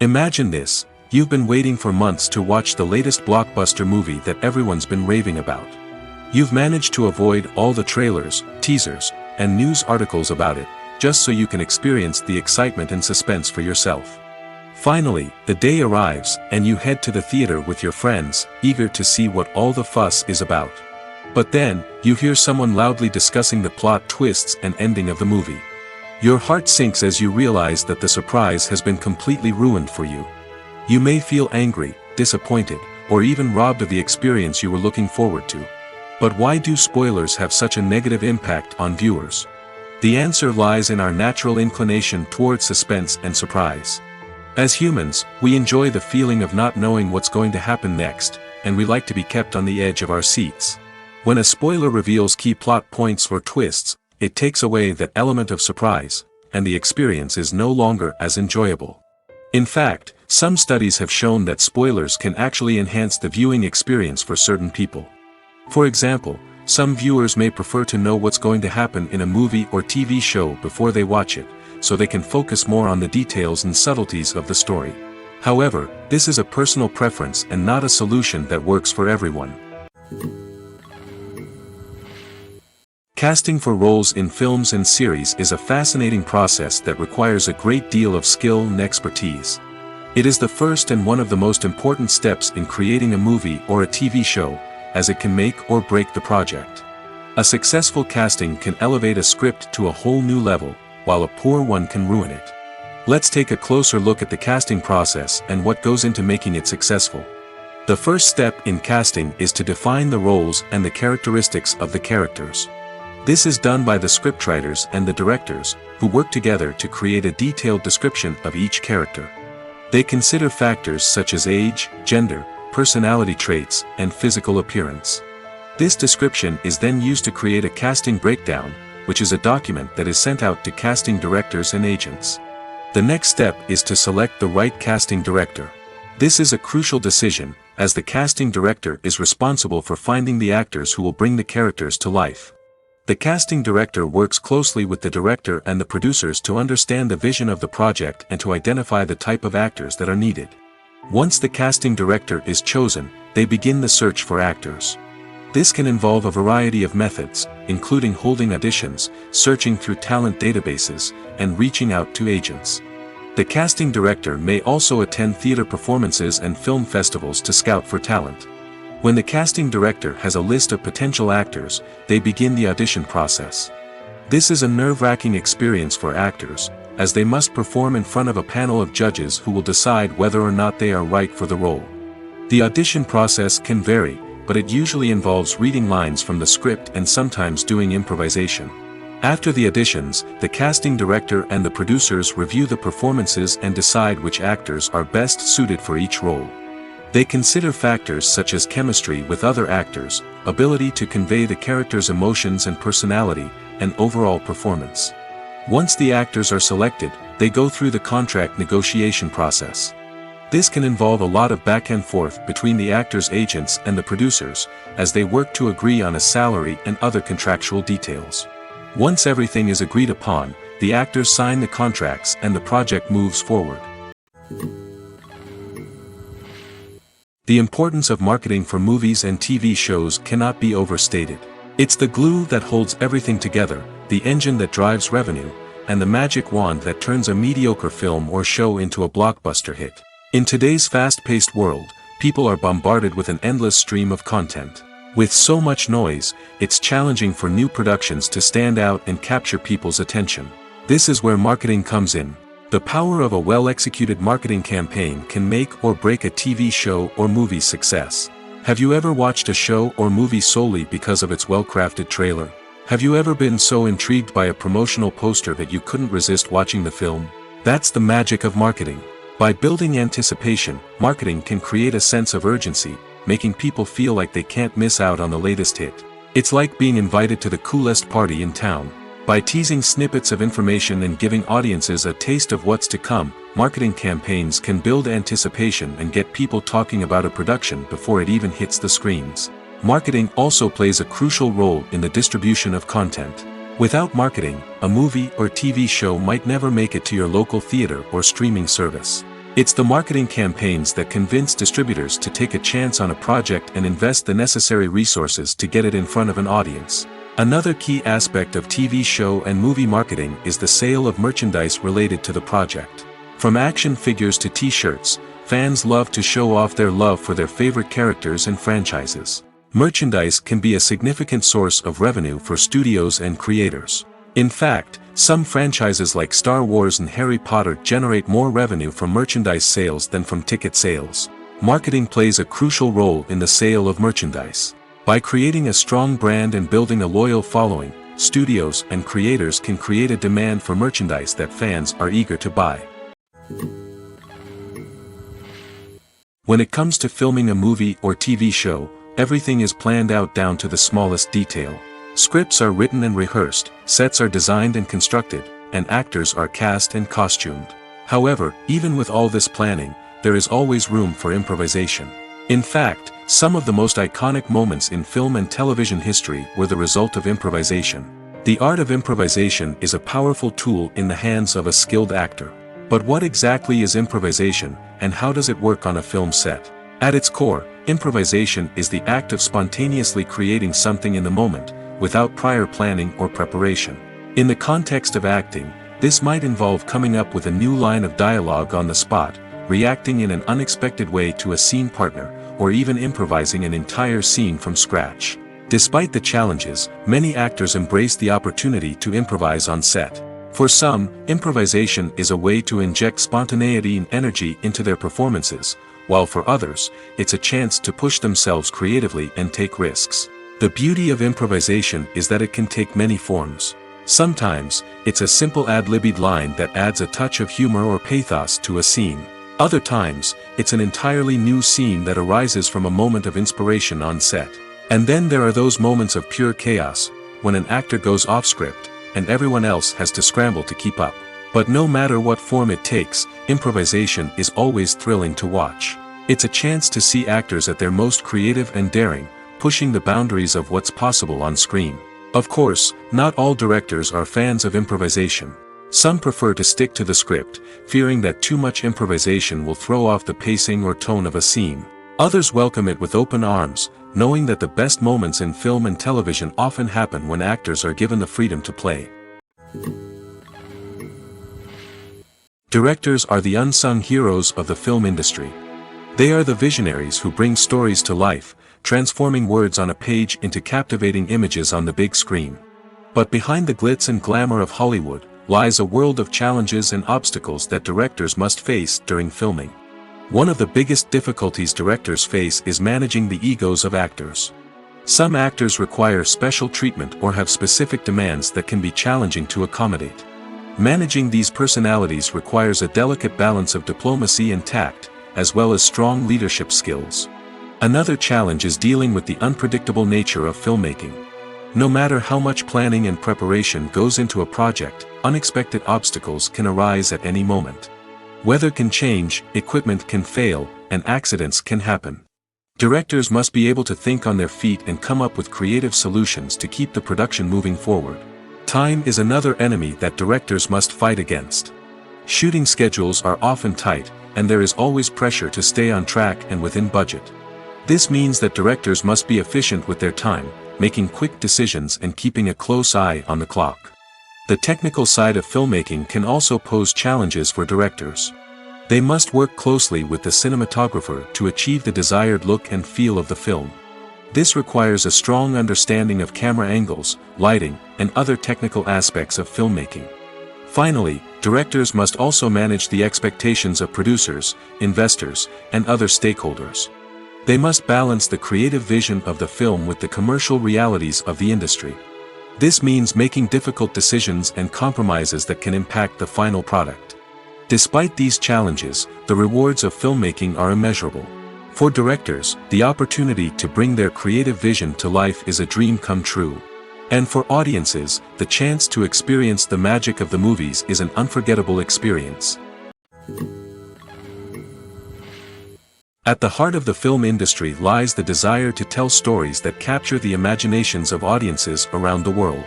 Imagine this. You've been waiting for months to watch the latest blockbuster movie that everyone's been raving about. You've managed to avoid all the trailers, teasers, and news articles about it, just so you can experience the excitement and suspense for yourself. Finally, the day arrives, and you head to the theater with your friends, eager to see what all the fuss is about. But then, you hear someone loudly discussing the plot twists and ending of the movie. Your heart sinks as you realize that the surprise has been completely ruined for you. You may feel angry, disappointed, or even robbed of the experience you were looking forward to. But why do spoilers have such a negative impact on viewers? The answer lies in our natural inclination toward suspense and surprise. As humans, we enjoy the feeling of not knowing what's going to happen next, and we like to be kept on the edge of our seats. When a spoiler reveals key plot points or twists, it takes away that element of surprise, and the experience is no longer as enjoyable. In fact, some studies have shown that spoilers can actually enhance the viewing experience for certain people. For example, some viewers may prefer to know what's going to happen in a movie or TV show before they watch it, so they can focus more on the details and subtleties of the story. However, this is a personal preference and not a solution that works for everyone. Casting for roles in films and series is a fascinating process that requires a great deal of skill and expertise. It is the first and one of the most important steps in creating a movie or a TV show, as it can make or break the project. A successful casting can elevate a script to a whole new level, while a poor one can ruin it. Let's take a closer look at the casting process and what goes into making it successful. The first step in casting is to define the roles and the characteristics of the characters. This is done by the scriptwriters and the directors, who work together to create a detailed description of each character. They consider factors such as age, gender, personality traits, and physical appearance. This description is then used to create a casting breakdown, which is a document that is sent out to casting directors and agents. The next step is to select the right casting director. This is a crucial decision, as the casting director is responsible for finding the actors who will bring the characters to life. The casting director works closely with the director and the producers to understand the vision of the project and to identify the type of actors that are needed. Once the casting director is chosen, they begin the search for actors. This can involve a variety of methods, including holding auditions, searching through talent databases, and reaching out to agents. The casting director may also attend theater performances and film festivals to scout for talent. When the casting director has a list of potential actors, they begin the audition process. This is a nerve-wracking experience for actors, as they must perform in front of a panel of judges who will decide whether or not they are right for the role. The audition process can vary, but it usually involves reading lines from the script and sometimes doing improvisation. After the auditions, the casting director and the producers review the performances and decide which actors are best suited for each role. They consider factors such as chemistry with other actors, ability to convey the character's emotions and personality, and overall performance. Once the actors are selected, they go through the contract negotiation process. This can involve a lot of back and forth between the actors' agents and the producers, as they work to agree on a salary and other contractual details. Once everything is agreed upon, the actors sign the contracts and the project moves forward. The importance of marketing for movies and TV shows cannot be overstated. It's the glue that holds everything together, the engine that drives revenue, and the magic wand that turns a mediocre film or show into a blockbuster hit. In today's fast-paced world, people are bombarded with an endless stream of content. With so much noise, it's challenging for new productions to stand out and capture people's attention. This is where marketing comes in. The power of a well-executed marketing campaign can make or break a TV show or movie's success. Have you ever watched a show or movie solely because of its well-crafted trailer? Have you ever been so intrigued by a promotional poster that you couldn't resist watching the film? That's the magic of marketing. By building anticipation, marketing can create a sense of urgency, making people feel like they can't miss out on the latest hit. It's like being invited to the coolest party in town. By teasing snippets of information and giving audiences a taste of what's to come, marketing campaigns can build anticipation and get people talking about a production before it even hits the screens. Marketing also plays a crucial role in the distribution of content. Without marketing, a movie or TV show might never make it to your local theater or streaming service. It's the marketing campaigns that convince distributors to take a chance on a project and invest the necessary resources to get it in front of an audience. Another key aspect of TV show and movie marketing is the sale of merchandise related to the project. From action figures to t-shirts, fans love to show off their love for their favorite characters and franchises. Merchandise can be a significant source of revenue for studios and creators. In fact, some franchises like Star Wars and Harry Potter generate more revenue from merchandise sales than from ticket sales. Marketing plays a crucial role in the sale of merchandise. By creating a strong brand and building a loyal following, studios and creators can create a demand for merchandise that fans are eager to buy. When it comes to filming a movie or TV show, everything is planned out down to the smallest detail. Scripts are written and rehearsed, sets are designed and constructed, and actors are cast and costumed. However, even with all this planning, there is always room for improvisation. In fact, some of the most iconic moments in film and television history were the result of improvisation. The art of improvisation is a powerful tool in the hands of a skilled actor. But what exactly is improvisation, and how does it work on a film set? At its core, improvisation is the act of spontaneously creating something in the moment, without prior planning or preparation. In the context of acting, this might involve coming up with a new line of dialogue on the spot, reacting in an unexpected way to a scene partner, or even improvising an entire scene from scratch. Despite the challenges, many actors embrace the opportunity to improvise on set. For some, improvisation is a way to inject spontaneity and energy into their performances, while for others, it's a chance to push themselves creatively and take risks. The beauty of improvisation is that it can take many forms. Sometimes, it's a simple ad-libbed line that adds a touch of humor or pathos to a scene. Other times, it's an entirely new scene that arises from a moment of inspiration on set. And then there are those moments of pure chaos, when an actor goes off script, and everyone else has to scramble to keep up. But no matter what form it takes, improvisation is always thrilling to watch. It's a chance to see actors at their most creative and daring, pushing the boundaries of what's possible on screen. Of course, not all directors are fans of improvisation. Some prefer to stick to the script, fearing that too much improvisation will throw off the pacing or tone of a scene. Others welcome it with open arms, knowing that the best moments in film and television often happen when actors are given the freedom to play. Directors are the unsung heroes of the film industry. They are the visionaries who bring stories to life, transforming words on a page into captivating images on the big screen. But behind the glitz and glamour of Hollywood, lies a world of challenges and obstacles that directors must face during filming. One of the biggest difficulties directors face is managing the egos of actors. Some actors require special treatment or have specific demands that can be challenging to accommodate. Managing these personalities requires a delicate balance of diplomacy and tact, as well as strong leadership skills. Another challenge is dealing with the unpredictable nature of filmmaking. No matter how much planning and preparation goes into a project, unexpected obstacles can arise at any moment. Weather can change, equipment can fail, and accidents can happen. Directors must be able to think on their feet and come up with creative solutions to keep the production moving forward. Time is another enemy that directors must fight against. Shooting schedules are often tight, and there is always pressure to stay on track and within budget. This means that directors must be efficient with their time, making quick decisions and keeping a close eye on the clock. The technical side of filmmaking can also pose challenges for directors. They must work closely with the cinematographer to achieve the desired look and feel of the film. This requires a strong understanding of camera angles, lighting, and other technical aspects of filmmaking. Finally, directors must also manage the expectations of producers, investors, and other stakeholders. They must balance the creative vision of the film with the commercial realities of the industry. This means making difficult decisions and compromises that can impact the final product. Despite these challenges, the rewards of filmmaking are immeasurable. For directors, the opportunity to bring their creative vision to life is a dream come true. And for audiences, the chance to experience the magic of the movies is an unforgettable experience. At the heart of the film industry lies the desire to tell stories that capture the imaginations of audiences around the world.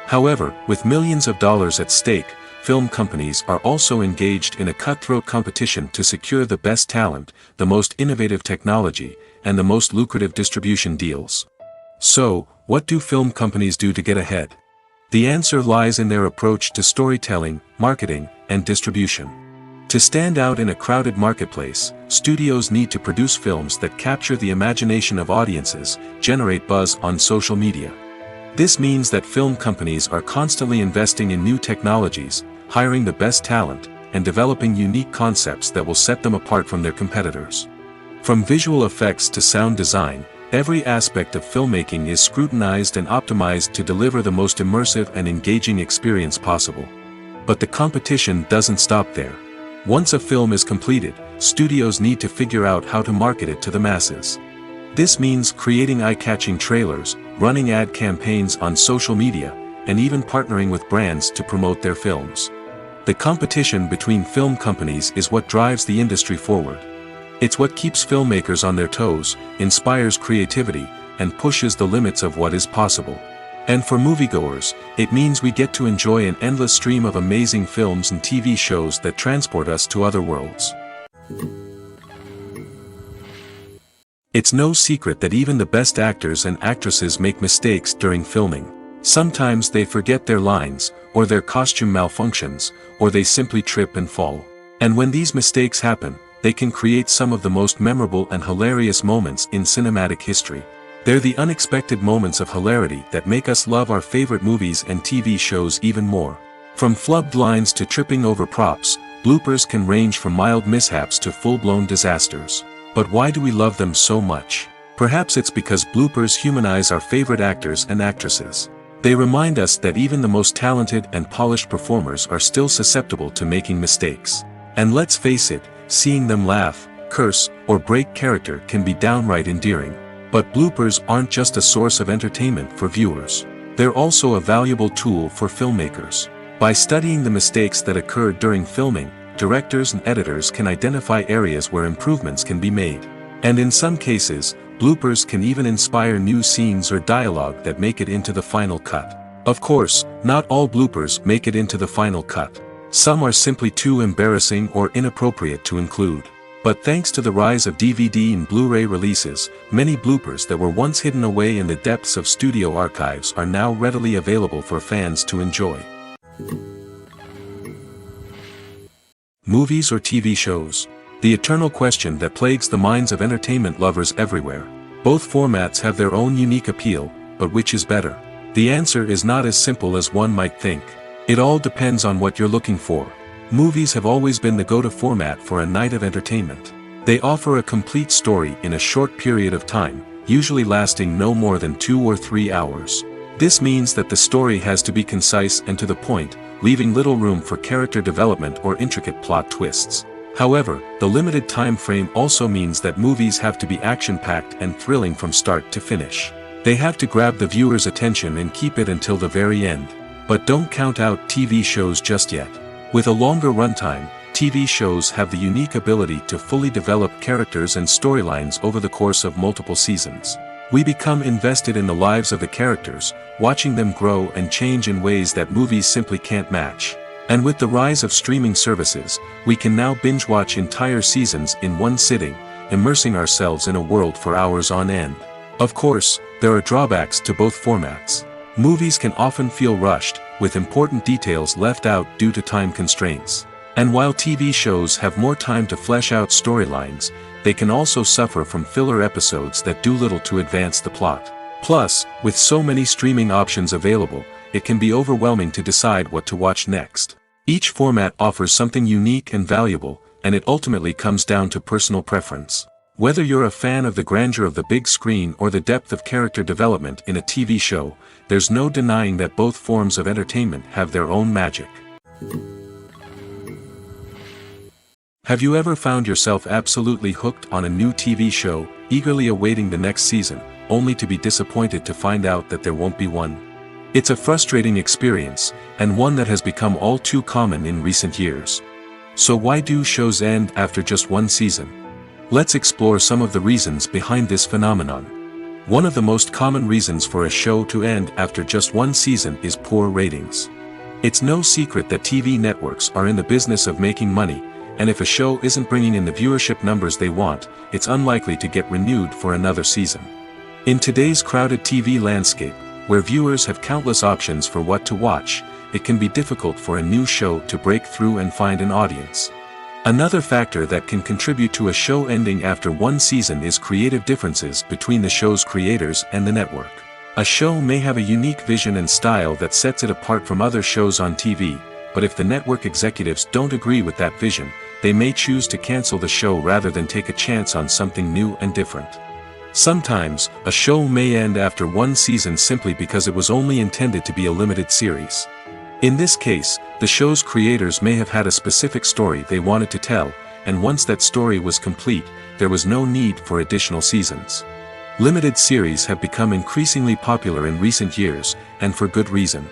However, with millions of dollars at stake, film companies are also engaged in a cutthroat competition to secure the best talent, the most innovative technology, and the most lucrative distribution deals. So, what do film companies do to get ahead? The answer lies in their approach to storytelling, marketing, and distribution. To stand out in a crowded marketplace, studios need to produce films that capture the imagination of audiences, generate buzz on social media. This means that film companies are constantly investing in new technologies, hiring the best talent, and developing unique concepts that will set them apart from their competitors. From visual effects to sound design, every aspect of filmmaking is scrutinized and optimized to deliver the most immersive and engaging experience possible. But the competition doesn't stop there. Once a film is completed, studios need to figure out how to market it to the masses. This means creating eye-catching trailers, running ad campaigns on social media, and even partnering with brands to promote their films. The competition between film companies is what drives the industry forward. It's what keeps filmmakers on their toes, inspires creativity, and pushes the limits of what is possible. And for moviegoers, it means we get to enjoy an endless stream of amazing films and TV shows that transport us to other worlds. It's no secret that even the best actors and actresses make mistakes during filming. Sometimes they forget their lines, or their costume malfunctions, or they simply trip and fall. And when these mistakes happen, they can create some of the most memorable and hilarious moments in cinematic history. They're the unexpected moments of hilarity that make us love our favorite movies and TV shows even more. From flubbed lines to tripping over props, bloopers can range from mild mishaps to full-blown disasters. But why do we love them so much? Perhaps it's because bloopers humanize our favorite actors and actresses. They remind us that even the most talented and polished performers are still susceptible to making mistakes. And let's face it, seeing them laugh, curse, or break character can be downright endearing. But bloopers aren't just a source of entertainment for viewers. They're also a valuable tool for filmmakers. By studying the mistakes that occurred during filming, directors and editors can identify areas where improvements can be made. And in some cases, bloopers can even inspire new scenes or dialogue that make it into the final cut. Of course, not all bloopers make it into the final cut. Some are simply too embarrassing or inappropriate to include. But thanks to the rise of DVD and Blu-ray releases, many bloopers that were once hidden away in the depths of studio archives are now readily available for fans to enjoy. Movies or TV shows? The eternal question that plagues the minds of entertainment lovers everywhere. Both formats have their own unique appeal, but which is better? The answer is not as simple as one might think. It all depends on what you're looking for. Movies have always been the go-to format for a night of entertainment. They offer a complete story in a short period of time, usually lasting no more than 2 or 3 hours. This means that the story has to be concise and to the point, leaving little room for character development or intricate plot twists. However, the limited time frame also means that movies have to be action-packed and thrilling from start to finish. They have to grab the viewer's attention and keep it until the very end. But don't count out TV shows just yet. With a longer runtime, TV shows have the unique ability to fully develop characters and storylines over the course of multiple seasons. We become invested in the lives of the characters, watching them grow and change in ways that movies simply can't match. And with the rise of streaming services, we can now binge-watch entire seasons in one sitting, immersing ourselves in a world for hours on end. Of course, there are drawbacks to both formats. Movies can often feel rushed, with important details left out due to time constraints. And while TV shows have more time to flesh out storylines, they can also suffer from filler episodes that do little to advance the plot. Plus, with so many streaming options available, it can be overwhelming to decide what to watch next. Each format offers something unique and valuable, and it ultimately comes down to personal preference. Whether you're a fan of the grandeur of the big screen or the depth of character development in a TV show, there's no denying that both forms of entertainment have their own magic. Have you ever found yourself absolutely hooked on a new TV show, eagerly awaiting the next season, only to be disappointed to find out that there won't be one? It's a frustrating experience, and one that has become all too common in recent years. So why do shows end after just one season? Let's explore some of the reasons behind this phenomenon. One of the most common reasons for a show to end after just one season is poor ratings. It's no secret that TV networks are in the business of making money, and if a show isn't bringing in the viewership numbers they want, it's unlikely to get renewed for another season. In today's crowded TV landscape, where viewers have countless options for what to watch, it can be difficult for a new show to break through and find an audience. Another factor that can contribute to a show ending after one season is creative differences between the show's creators and the network. A show may have a unique vision and style that sets it apart from other shows on TV, but if the network executives don't agree with that vision, they may choose to cancel the show rather than take a chance on something new and different. Sometimes, a show may end after one season simply because it was only intended to be a limited series. In this case, the show's creators may have had a specific story they wanted to tell, and once that story was complete, there was no need for additional seasons. Limited series have become increasingly popular in recent years, and for good reason.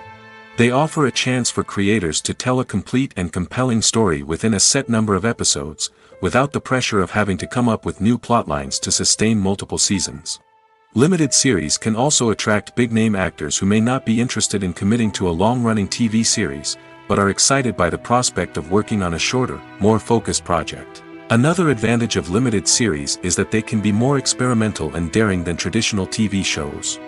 They offer a chance for creators to tell a complete and compelling story within a set number of episodes, without the pressure of having to come up with new plotlines to sustain multiple seasons. Limited series can also attract big-name actors who may not be interested in committing to a long-running TV series, but are excited by the prospect of working on a shorter, more focused project. Another advantage of limited series is that they can be more experimental and daring than traditional TV shows.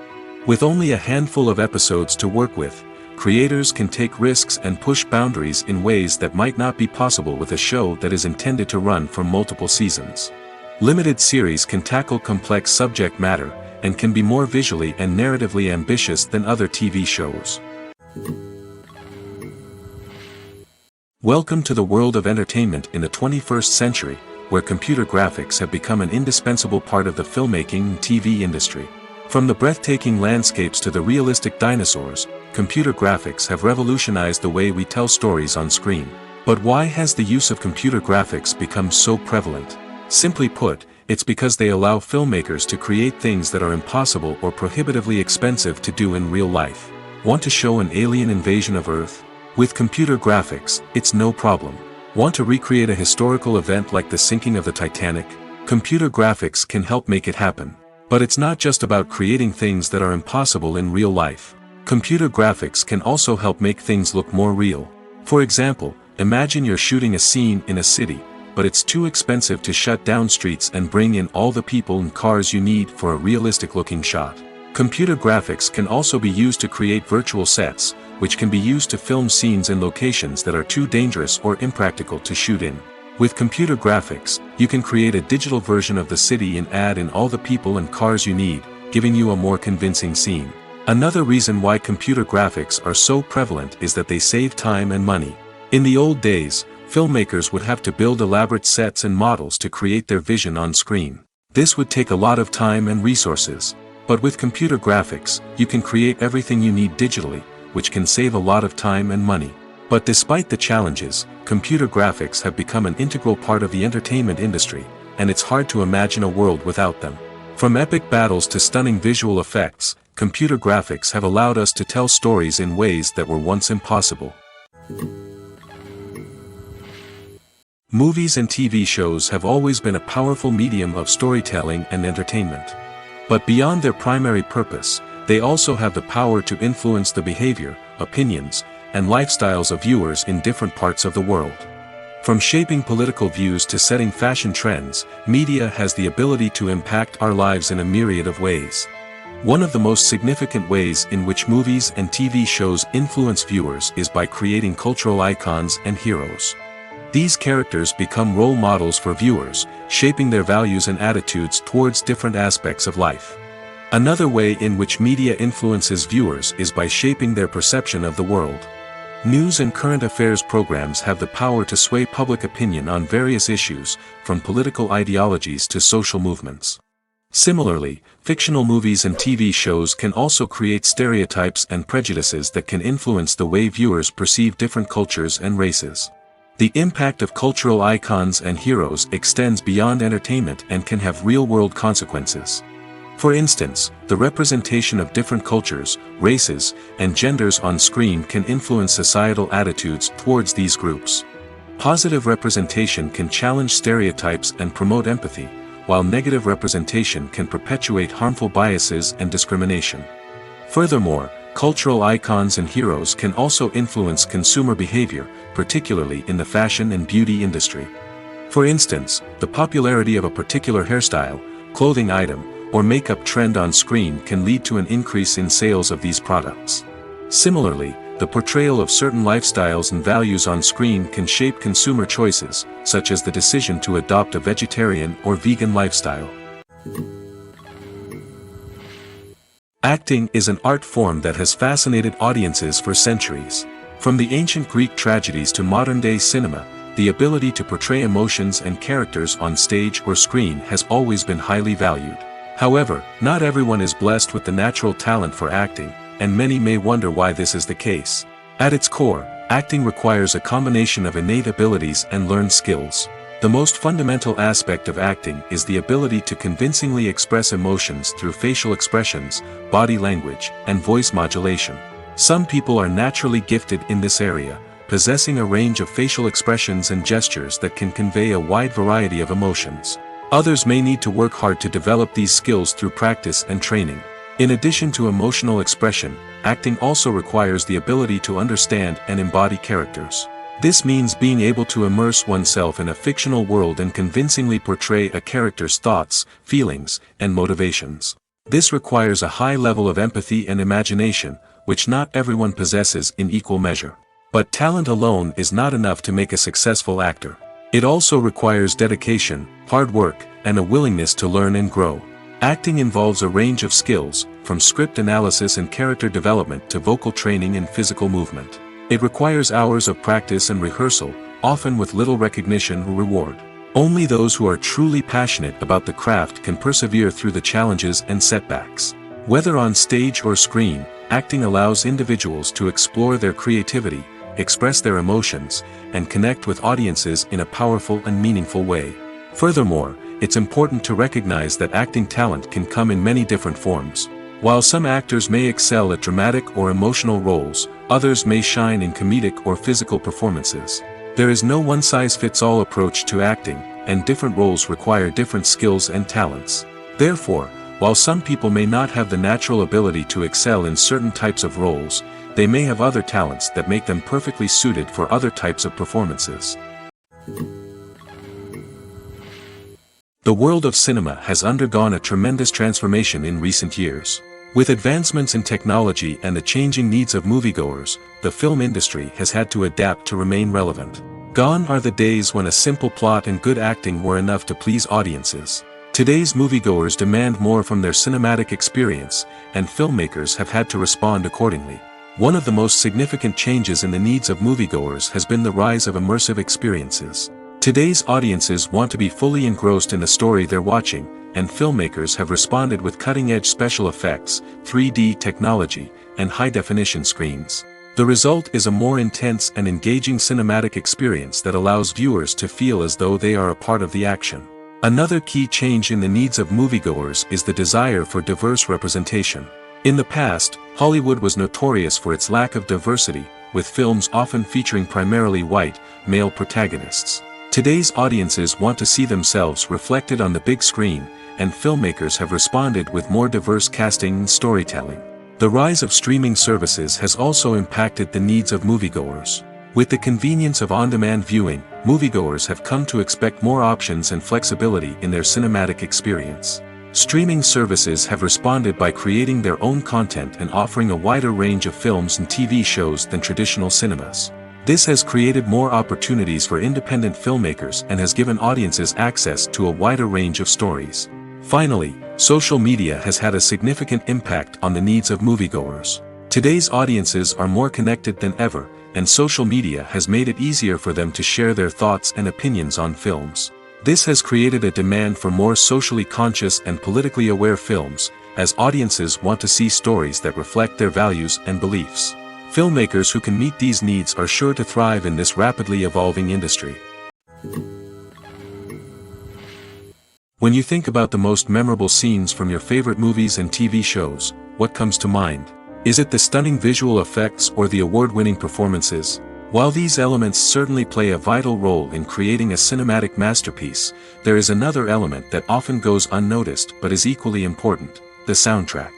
With only a handful of episodes to work with, creators can take risks and push boundaries in ways that might not be possible with a show that is intended to run for multiple seasons. Limited series can tackle complex subject matter, and can be more visually and narratively ambitious than other TV shows. Welcome to the world of entertainment in the 21st century, where computer graphics have become an indispensable part of the filmmaking and TV industry. From the breathtaking landscapes to the realistic dinosaurs, computer graphics have revolutionized the way we tell stories on screen. But why has the use of computer graphics become so prevalent? Simply put, it's because they allow filmmakers to create things that are impossible or prohibitively expensive to do in real life. Want to show an alien invasion of Earth? With computer graphics, it's no problem. Want to recreate a historical event like the sinking of the Titanic? Computer graphics can help make it happen. But it's not just about creating things that are impossible in real life. Computer graphics can also help make things look more real. For example, imagine you're shooting a scene in a city, but it's too expensive to shut down streets and bring in all the people and cars you need for a realistic-looking shot. Computer graphics can also be used to create virtual sets, which can be used to film scenes in locations that are too dangerous or impractical to shoot in. With computer graphics, you can create a digital version of the city and add in all the people and cars you need, giving you a more convincing scene. Another reason why computer graphics are so prevalent is that they save time and money. In the old days, filmmakers would have to build elaborate sets and models to create their vision on screen. This would take a lot of time and resources. But with computer graphics, you can create everything you need digitally, which can save a lot of time and money. But despite the challenges, computer graphics have become an integral part of the entertainment industry, and it's hard to imagine a world without them. From epic battles to stunning visual effects, computer graphics have allowed us to tell stories in ways that were once impossible. Movies and TV shows have always been a powerful medium of storytelling and entertainment. But beyond their primary purpose, they also have the power to influence the behavior, opinions, and lifestyles of viewers in different parts of the world. From shaping political views to setting fashion trends, media has the ability to impact our lives in a myriad of ways. One of the most significant ways in which movies and TV shows influence viewers is by creating cultural icons and heroes. These characters become role models for viewers, shaping their values and attitudes towards different aspects of life. Another way in which media influences viewers is by shaping their perception of the world. News and current affairs programs have the power to sway public opinion on various issues, from political ideologies to social movements. Similarly, fictional movies and TV shows can also create stereotypes and prejudices that can influence the way viewers perceive different cultures and races. The impact of cultural icons and heroes extends beyond entertainment and can have real-world consequences. For instance, the representation of different cultures, races, and genders on screen can influence societal attitudes towards these groups. Positive representation can challenge stereotypes and promote empathy, while negative representation can perpetuate harmful biases and discrimination. Furthermore, cultural icons and heroes can also influence consumer behavior, particularly in the fashion and beauty industry. For instance, the popularity of a particular hairstyle, clothing item, or makeup trend on screen can lead to an increase in sales of these products. Similarly, the portrayal of certain lifestyles and values on screen can shape consumer choices, such as the decision to adopt a vegetarian or vegan lifestyle. Acting is an art form that has fascinated audiences for centuries. From the ancient Greek tragedies to modern-day cinema, the ability to portray emotions and characters on stage or screen has always been highly valued. However, not everyone is blessed with the natural talent for acting, and many may wonder why this is the case. At its core, acting requires a combination of innate abilities and learned skills. The most fundamental aspect of acting is the ability to convincingly express emotions through facial expressions, body language, and voice modulation. Some people are naturally gifted in this area, possessing a range of facial expressions and gestures that can convey a wide variety of emotions. Others may need to work hard to develop these skills through practice and training. In addition to emotional expression, acting also requires the ability to understand and embody characters. This means being able to immerse oneself in a fictional world and convincingly portray a character's thoughts, feelings, and motivations. This requires a high level of empathy and imagination, which not everyone possesses in equal measure. But talent alone is not enough to make a successful actor. It also requires dedication, hard work, and a willingness to learn and grow. Acting involves a range of skills, from script analysis and character development to vocal training and physical movement. It requires hours of practice and rehearsal, often with little recognition or reward. Only those who are truly passionate about the craft can persevere through the challenges and setbacks. Whether on stage or screen, acting allows individuals to explore their creativity, express their emotions, and connect with audiences in a powerful and meaningful way. Furthermore, it's important to recognize that acting talent can come in many different forms. While some actors may excel at dramatic or emotional roles, others may shine in comedic or physical performances. There is no one-size-fits-all approach to acting, and different roles require different skills and talents. Therefore, while some people may not have the natural ability to excel in certain types of roles, they may have other talents that make them perfectly suited for other types of performances. The world of cinema has undergone a tremendous transformation in recent years. With advancements in technology and the changing needs of moviegoers, the film industry has had to adapt to remain relevant. Gone are the days when a simple plot and good acting were enough to please audiences. Today's moviegoers demand more from their cinematic experience, and filmmakers have had to respond accordingly. One of the most significant changes in the needs of moviegoers has been the rise of immersive experiences. Today's audiences want to be fully engrossed in the story they're watching, and filmmakers have responded with cutting-edge special effects, 3D technology, and high-definition screens. The result is a more intense and engaging cinematic experience that allows viewers to feel as though they are a part of the action. Another key change in the needs of moviegoers is the desire for diverse representation. In the past, Hollywood was notorious for its lack of diversity, with films often featuring primarily white, male protagonists. Today's audiences want to see themselves reflected on the big screen, and filmmakers have responded with more diverse casting and storytelling. The rise of streaming services has also impacted the needs of moviegoers. With the convenience of on-demand viewing, moviegoers have come to expect more options and flexibility in their cinematic experience. Streaming services have responded by creating their own content and offering a wider range of films and TV shows than traditional cinemas. This has created more opportunities for independent filmmakers and has given audiences access to a wider range of stories. Finally, social media has had a significant impact on the needs of moviegoers. Today's audiences are more connected than ever, and social media has made it easier for them to share their thoughts and opinions on films. This has created a demand for more socially conscious and politically aware films, as audiences want to see stories that reflect their values and beliefs. Filmmakers who can meet these needs are sure to thrive in this rapidly evolving industry. When you think about the most memorable scenes from your favorite movies and TV shows, what comes to mind? Is it the stunning visual effects or the award-winning performances? While these elements certainly play a vital role in creating a cinematic masterpiece, there is another element that often goes unnoticed but is equally important: the soundtrack.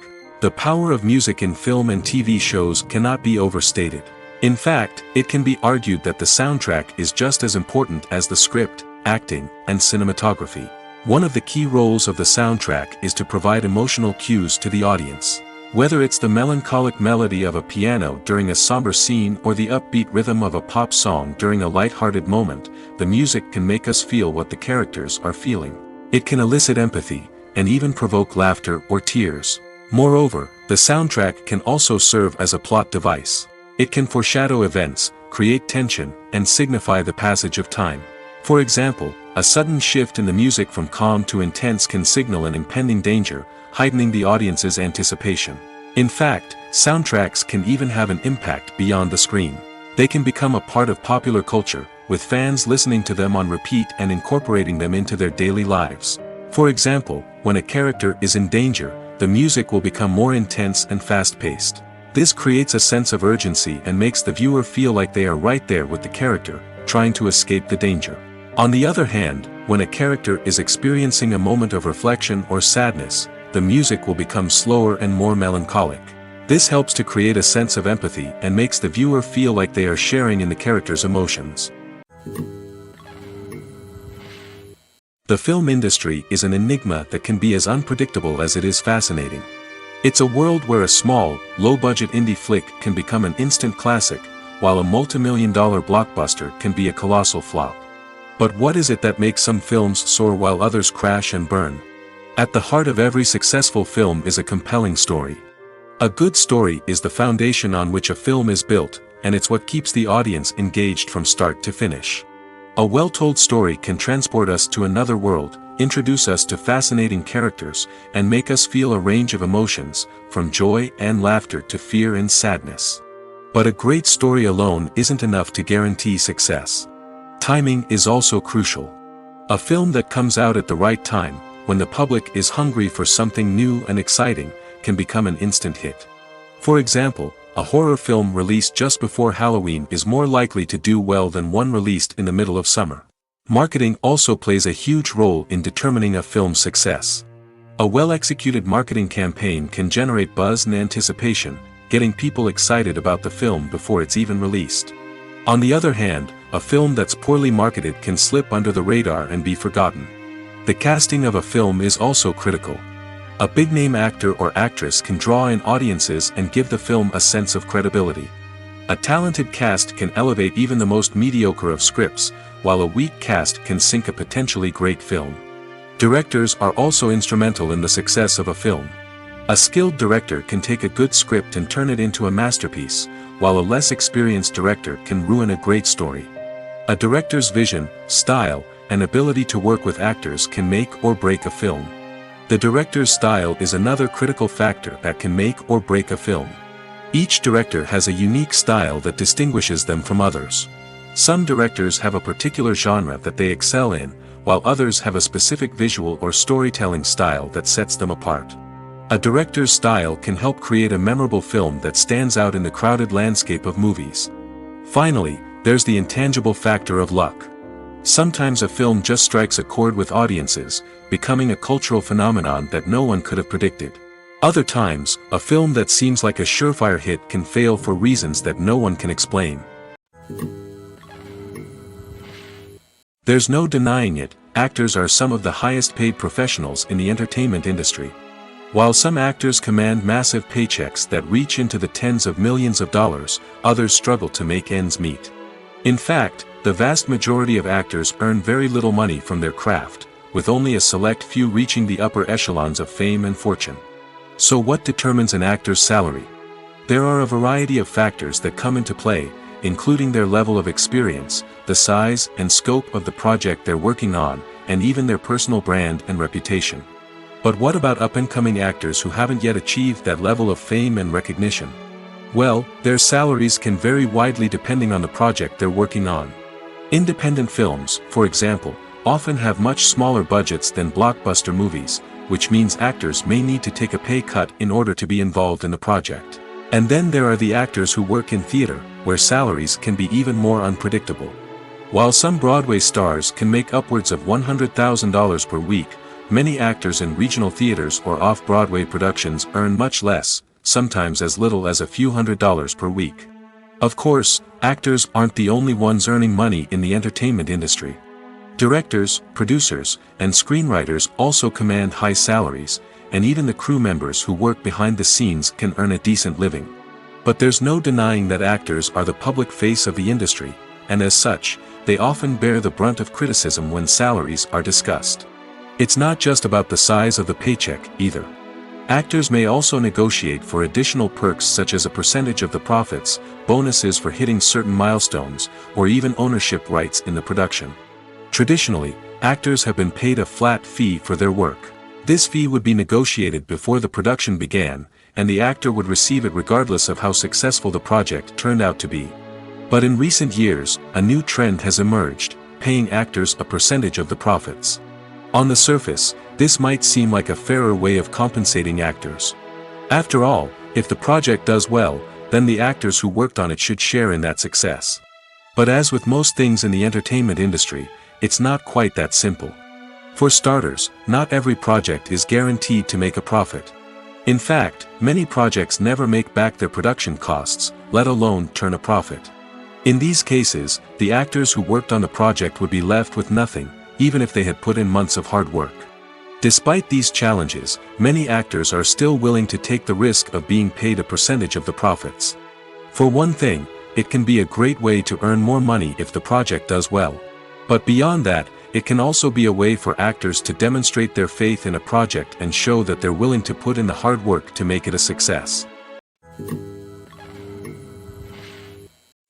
The power of music in film and TV shows cannot be overstated. In fact, it can be argued that the soundtrack is just as important as the script, acting, and cinematography. One of the key roles of the soundtrack is to provide emotional cues to the audience. Whether it's the melancholic melody of a piano during a somber scene or the upbeat rhythm of a pop song during a light-hearted moment, the music can make us feel what the characters are feeling. It can elicit empathy, and even provoke laughter or tears. Moreover, the soundtrack can also serve as a plot device. It can foreshadow events, create tension, and signify the passage of time. For example, a sudden shift in the music from calm to intense can signal an impending danger, heightening the audience's anticipation. In fact, soundtracks can even have an impact beyond the screen. They can become a part of popular culture, with fans listening to them on repeat and incorporating them into their daily lives. For example, when a character is in danger, the music will become more intense and fast-paced. This creates a sense of urgency and makes the viewer feel like they are right there with the character, trying to escape the danger. On the other hand, when a character is experiencing a moment of reflection or sadness, the music will become slower and more melancholic. This helps to create a sense of empathy and makes the viewer feel like they are sharing in the character's emotions. The film industry is an enigma that can be as unpredictable as it is fascinating. It's a world where a small, low-budget indie flick can become an instant classic, while a multi-million-dollar blockbuster can be a colossal flop. But what is it that makes some films soar while others crash and burn? At the heart of every successful film is a compelling story. A good story is the foundation on which a film is built, and it's what keeps the audience engaged from start to finish. A well-told story can transport us to another world, introduce us to fascinating characters, and make us feel a range of emotions, from joy and laughter to fear and sadness. But a great story alone isn't enough to guarantee success. Timing is also crucial. A film that comes out at the right time, when the public is hungry for something new and exciting, can become an instant hit. For example, a horror film released just before Halloween is more likely to do well than one released in the middle of summer. Marketing also plays a huge role in determining a film's success. A well-executed marketing campaign can generate buzz and anticipation, getting people excited about the film before it's even released. On the other hand, a film that's poorly marketed can slip under the radar and be forgotten. The casting of a film is also critical. A big-name actor or actress can draw in audiences and give the film a sense of credibility. A talented cast can elevate even the most mediocre of scripts, while a weak cast can sink a potentially great film. Directors are also instrumental in the success of a film. A skilled director can take a good script and turn it into a masterpiece, while a less experienced director can ruin a great story. A director's vision, style, and ability to work with actors can make or break a film. The director's style is another critical factor that can make or break a film. Each director has a unique style that distinguishes them from others. Some directors have a particular genre that they excel in, while others have a specific visual or storytelling style that sets them apart. A director's style can help create a memorable film that stands out in the crowded landscape of movies. Finally, there's the intangible factor of luck. Sometimes a film just strikes a chord with audiences, becoming a cultural phenomenon that no one could have predicted. Other times, a film that seems like a surefire hit can fail for reasons that no one can explain. There's no denying it, actors are some of the highest paid professionals in the entertainment industry. While some actors command massive paychecks that reach into the tens of millions of dollars, others struggle to make ends meet. In fact, the vast majority of actors earn very little money from their craft, with only a select few reaching the upper echelons of fame and fortune. So what determines an actor's salary? There are a variety of factors that come into play, including their level of experience, the size and scope of the project they're working on, and even their personal brand and reputation. But what about up-and-coming actors who haven't yet achieved that level of fame and recognition? Well, their salaries can vary widely depending on the project they're working on. Independent films, for example, often have much smaller budgets than blockbuster movies, which means actors may need to take a pay cut in order to be involved in the project. And then there are the actors who work in theater, where salaries can be even more unpredictable. While some Broadway stars can make upwards of $100,000 per week, many actors in regional theaters or off-Broadway productions earn much less, sometimes as little as a few $100s per week. Of course, actors aren't the only ones earning money in the entertainment industry. Directors, producers, and screenwriters also command high salaries, and even the crew members who work behind the scenes can earn a decent living. But there's no denying that actors are the public face of the industry, and as such, they often bear the brunt of criticism when salaries are discussed. It's not just about the size of the paycheck, either. Actors may also negotiate for additional perks such as a percentage of the profits, bonuses for hitting certain milestones, or even ownership rights in the production. Traditionally, actors have been paid a flat fee for their work. This fee would be negotiated before the production began, and the actor would receive it regardless of how successful the project turned out to be. But in recent years, a new trend has emerged, paying actors a percentage of the profits. On the surface, this might seem like a fairer way of compensating actors. After all, if the project does well, then the actors who worked on it should share in that success. But as with most things in the entertainment industry, it's not quite that simple. For starters, not every project is guaranteed to make a profit. In fact, many projects never make back their production costs, let alone turn a profit. In these cases, the actors who worked on the project would be left with nothing, even if they had put in months of hard work. Despite these challenges, many actors are still willing to take the risk of being paid a percentage of the profits. For one thing, it can be a great way to earn more money if the project does well. But beyond that, it can also be a way for actors to demonstrate their faith in a project and show that they're willing to put in the hard work to make it a success.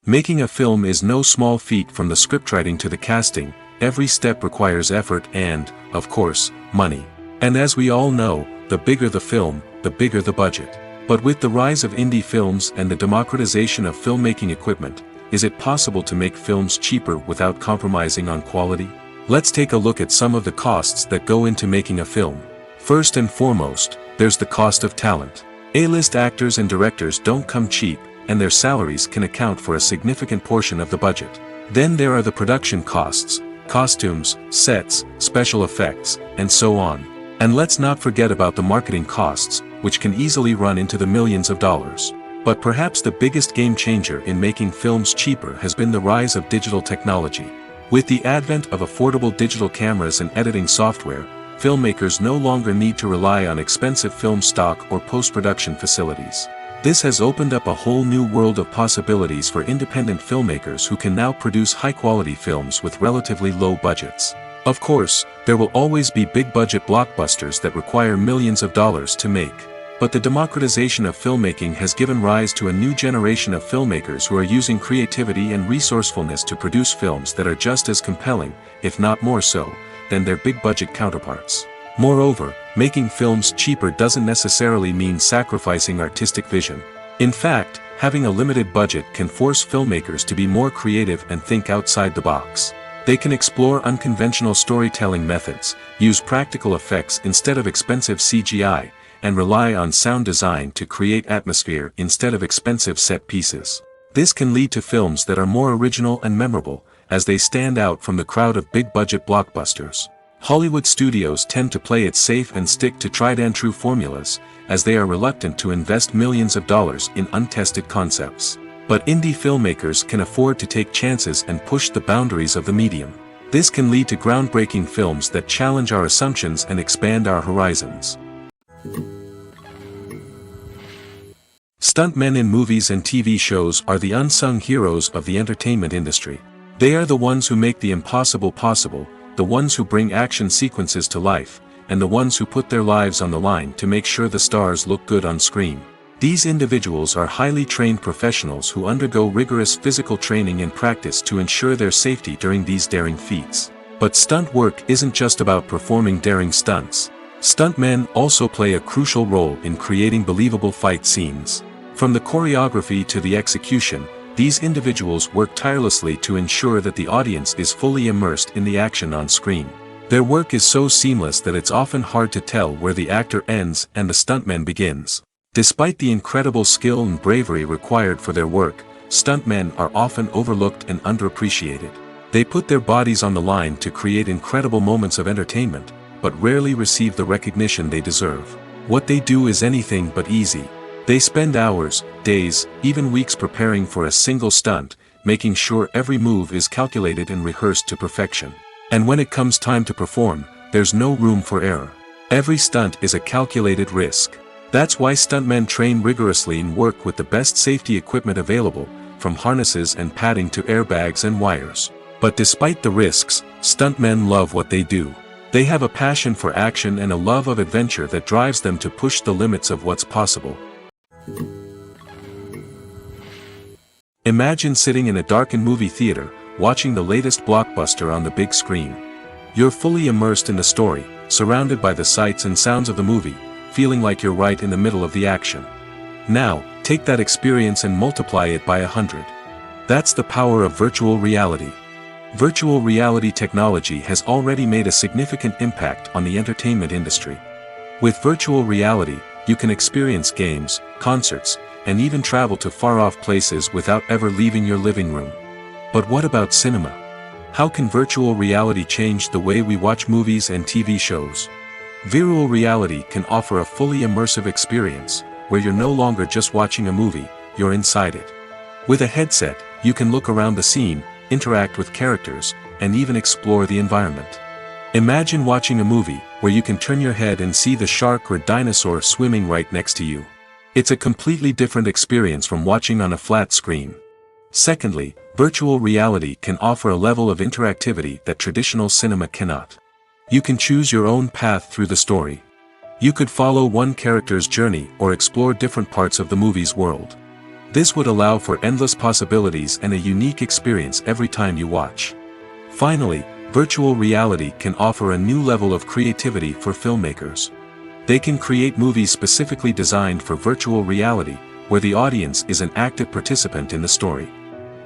Making a film is no small feat. From the scriptwriting to the casting, every step requires effort and, of course, money. And as we all know, the bigger the film, the bigger the budget. But with the rise of indie films and the democratization of filmmaking equipment, is it possible to make films cheaper without compromising on quality? Let's take a look at some of the costs that go into making a film. First and foremost, there's the cost of talent. A-list actors and directors don't come cheap, and their salaries can account for a significant portion of the budget. Then there are the production costs, costumes, sets, special effects, and so on. And let's not forget about the marketing costs, which can easily run into the millions of dollars. But perhaps the biggest game changer in making films cheaper has been the rise of digital technology. With the advent of affordable digital cameras and editing software, filmmakers no longer need to rely on expensive film stock or post-production facilities. This has opened up a whole new world of possibilities for independent filmmakers who can now produce high-quality films with relatively low budgets. Of course, there will always be big-budget blockbusters that require millions of dollars to make. But the democratization of filmmaking has given rise to a new generation of filmmakers who are using creativity and resourcefulness to produce films that are just as compelling, if not more so, than their big-budget counterparts. Moreover, making films cheaper doesn't necessarily mean sacrificing artistic vision. In fact, having a limited budget can force filmmakers to be more creative and think outside the box. They can explore unconventional storytelling methods, use practical effects instead of expensive CGI, and rely on sound design to create atmosphere instead of expensive set pieces. This can lead to films that are more original and memorable, as they stand out from the crowd of big-budget blockbusters. Hollywood studios tend to play it safe and stick to tried-and-true formulas, as they are reluctant to invest millions of dollars in untested concepts. But indie filmmakers can afford to take chances and push the boundaries of the medium. This can lead to groundbreaking films that challenge our assumptions and expand our horizons. Stuntmen in movies and TV shows are the unsung heroes of the entertainment industry. They are the ones who make the impossible possible, the ones who bring action sequences to life, and the ones who put their lives on the line to make sure the stars look good on screen. These individuals are highly trained professionals who undergo rigorous physical training and practice to ensure their safety during these daring feats. But stunt work isn't just about performing daring stunts. Stuntmen also play a crucial role in creating believable fight scenes. From the choreography to the execution, these individuals work tirelessly to ensure that the audience is fully immersed in the action on screen. Their work is so seamless that it's often hard to tell where the actor ends and the stuntman begins. Despite the incredible skill and bravery required for their work, stuntmen are often overlooked and underappreciated. They put their bodies on the line to create incredible moments of entertainment, but rarely receive the recognition they deserve. What they do is anything but easy. They spend hours, days, even weeks preparing for a single stunt, making sure every move is calculated and rehearsed to perfection. And when it comes time to perform, there's no room for error. Every stunt is a calculated risk. That's why stuntmen train rigorously and work with the best safety equipment available, from harnesses and padding to airbags and wires. But despite the risks, stuntmen love what they do. They have a passion for action and a love of adventure that drives them to push the limits of what's possible. Imagine sitting in a darkened movie theater, watching the latest blockbuster on the big screen. You're fully immersed in the story, surrounded by the sights and sounds of the movie, feeling like you're right in the middle of the action. Now, take that experience and multiply it by 100. That's the power of virtual reality. Virtual reality technology has already made a significant impact on the entertainment industry. With virtual reality, you can experience games, concerts, and even travel to far-off places without ever leaving your living room. But what about cinema? How can virtual reality change the way we watch movies and TV shows? Virtual reality can offer a fully immersive experience, where you're no longer just watching a movie, you're inside it. With a headset, you can look around the scene, interact with characters, and even explore the environment. Imagine watching a movie, where you can turn your head and see the shark or dinosaur swimming right next to you. It's a completely different experience from watching on a flat screen. Secondly, virtual reality can offer a level of interactivity that traditional cinema cannot. You can choose your own path through the story. You could follow one character's journey or explore different parts of the movie's world. This would allow for endless possibilities and a unique experience every time you watch. Finally, virtual reality can offer a new level of creativity for filmmakers. They can create movies specifically designed for virtual reality, where the audience is an active participant in the story.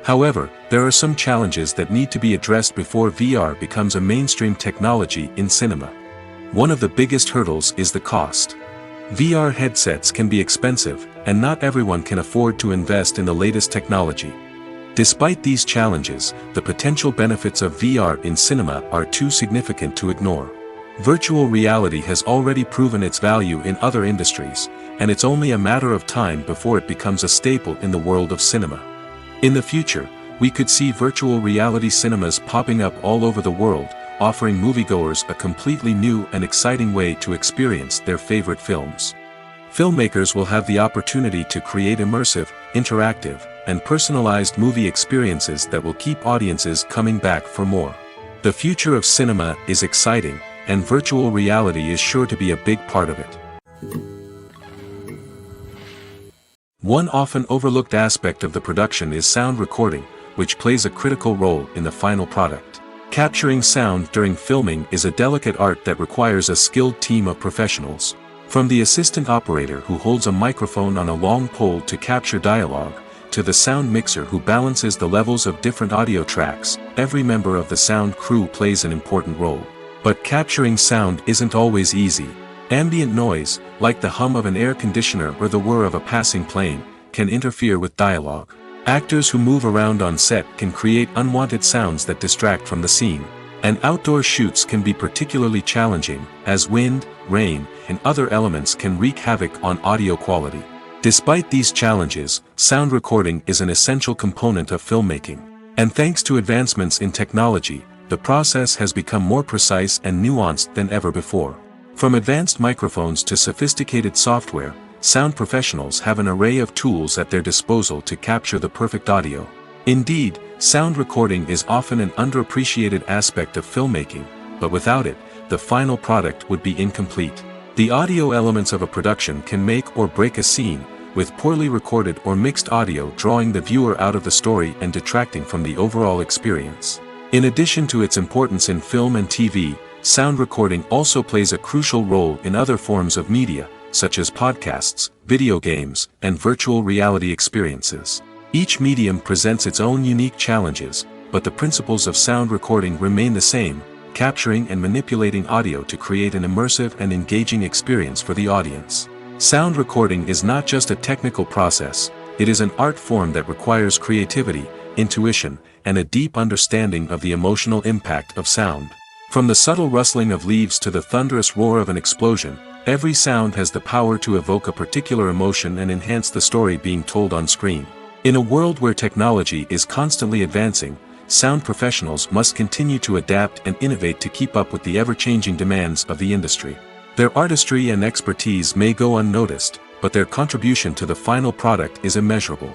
However, there are some challenges that need to be addressed before VR becomes a mainstream technology in cinema. One of the biggest hurdles is the cost. VR headsets can be expensive, and not everyone can afford to invest in the latest technology. Despite these challenges, the potential benefits of VR in cinema are too significant to ignore. Virtual reality has already proven its value in other industries, and it's only a matter of time before it becomes a staple in the world of cinema. In the future, we could see virtual reality cinemas popping up all over the world, offering moviegoers a completely new and exciting way to experience their favorite films. Filmmakers will have the opportunity to create immersive, interactive, and personalized movie experiences that will keep audiences coming back for more. The future of cinema is exciting, and virtual reality is sure to be a big part of it. One often overlooked aspect of the production is sound recording, which plays a critical role in the final product. Capturing sound during filming is a delicate art that requires a skilled team of professionals. From the assistant operator who holds a microphone on a long pole to capture dialogue, to the sound mixer who balances the levels of different audio tracks, every member of the sound crew plays an important role. But capturing sound isn't always easy. Ambient noise, like the hum of an air conditioner or the whir of a passing plane, can interfere with dialogue. Actors who move around on set can create unwanted sounds that distract from the scene. And outdoor shoots can be particularly challenging, as wind, rain, and other elements can wreak havoc on audio quality. Despite these challenges, sound recording is an essential component of filmmaking. And thanks to advancements in technology, the process has become more precise and nuanced than ever before. From advanced microphones to sophisticated software, sound professionals have an array of tools at their disposal to capture the perfect audio. Indeed, sound recording is often an underappreciated aspect of filmmaking, but without it, the final product would be incomplete. The audio elements of a production can make or break a scene, with poorly recorded or mixed audio drawing the viewer out of the story and detracting from the overall experience. In addition to its importance in film and TV, sound recording also plays a crucial role in other forms of media, such as podcasts, video games, and virtual reality experiences. Each medium presents its own unique challenges, but the principles of sound recording remain the same, capturing and manipulating audio to create an immersive and engaging experience for the audience. Sound recording is not just a technical process, it is an art form that requires creativity, intuition, and a deep understanding of the emotional impact of sound. From the subtle rustling of leaves to the thunderous roar of an explosion, every sound has the power to evoke a particular emotion and enhance the story being told on screen. In a world where technology is constantly advancing, sound professionals must continue to adapt and innovate to keep up with the ever-changing demands of the industry. Their artistry and expertise may go unnoticed, but their contribution to the final product is immeasurable.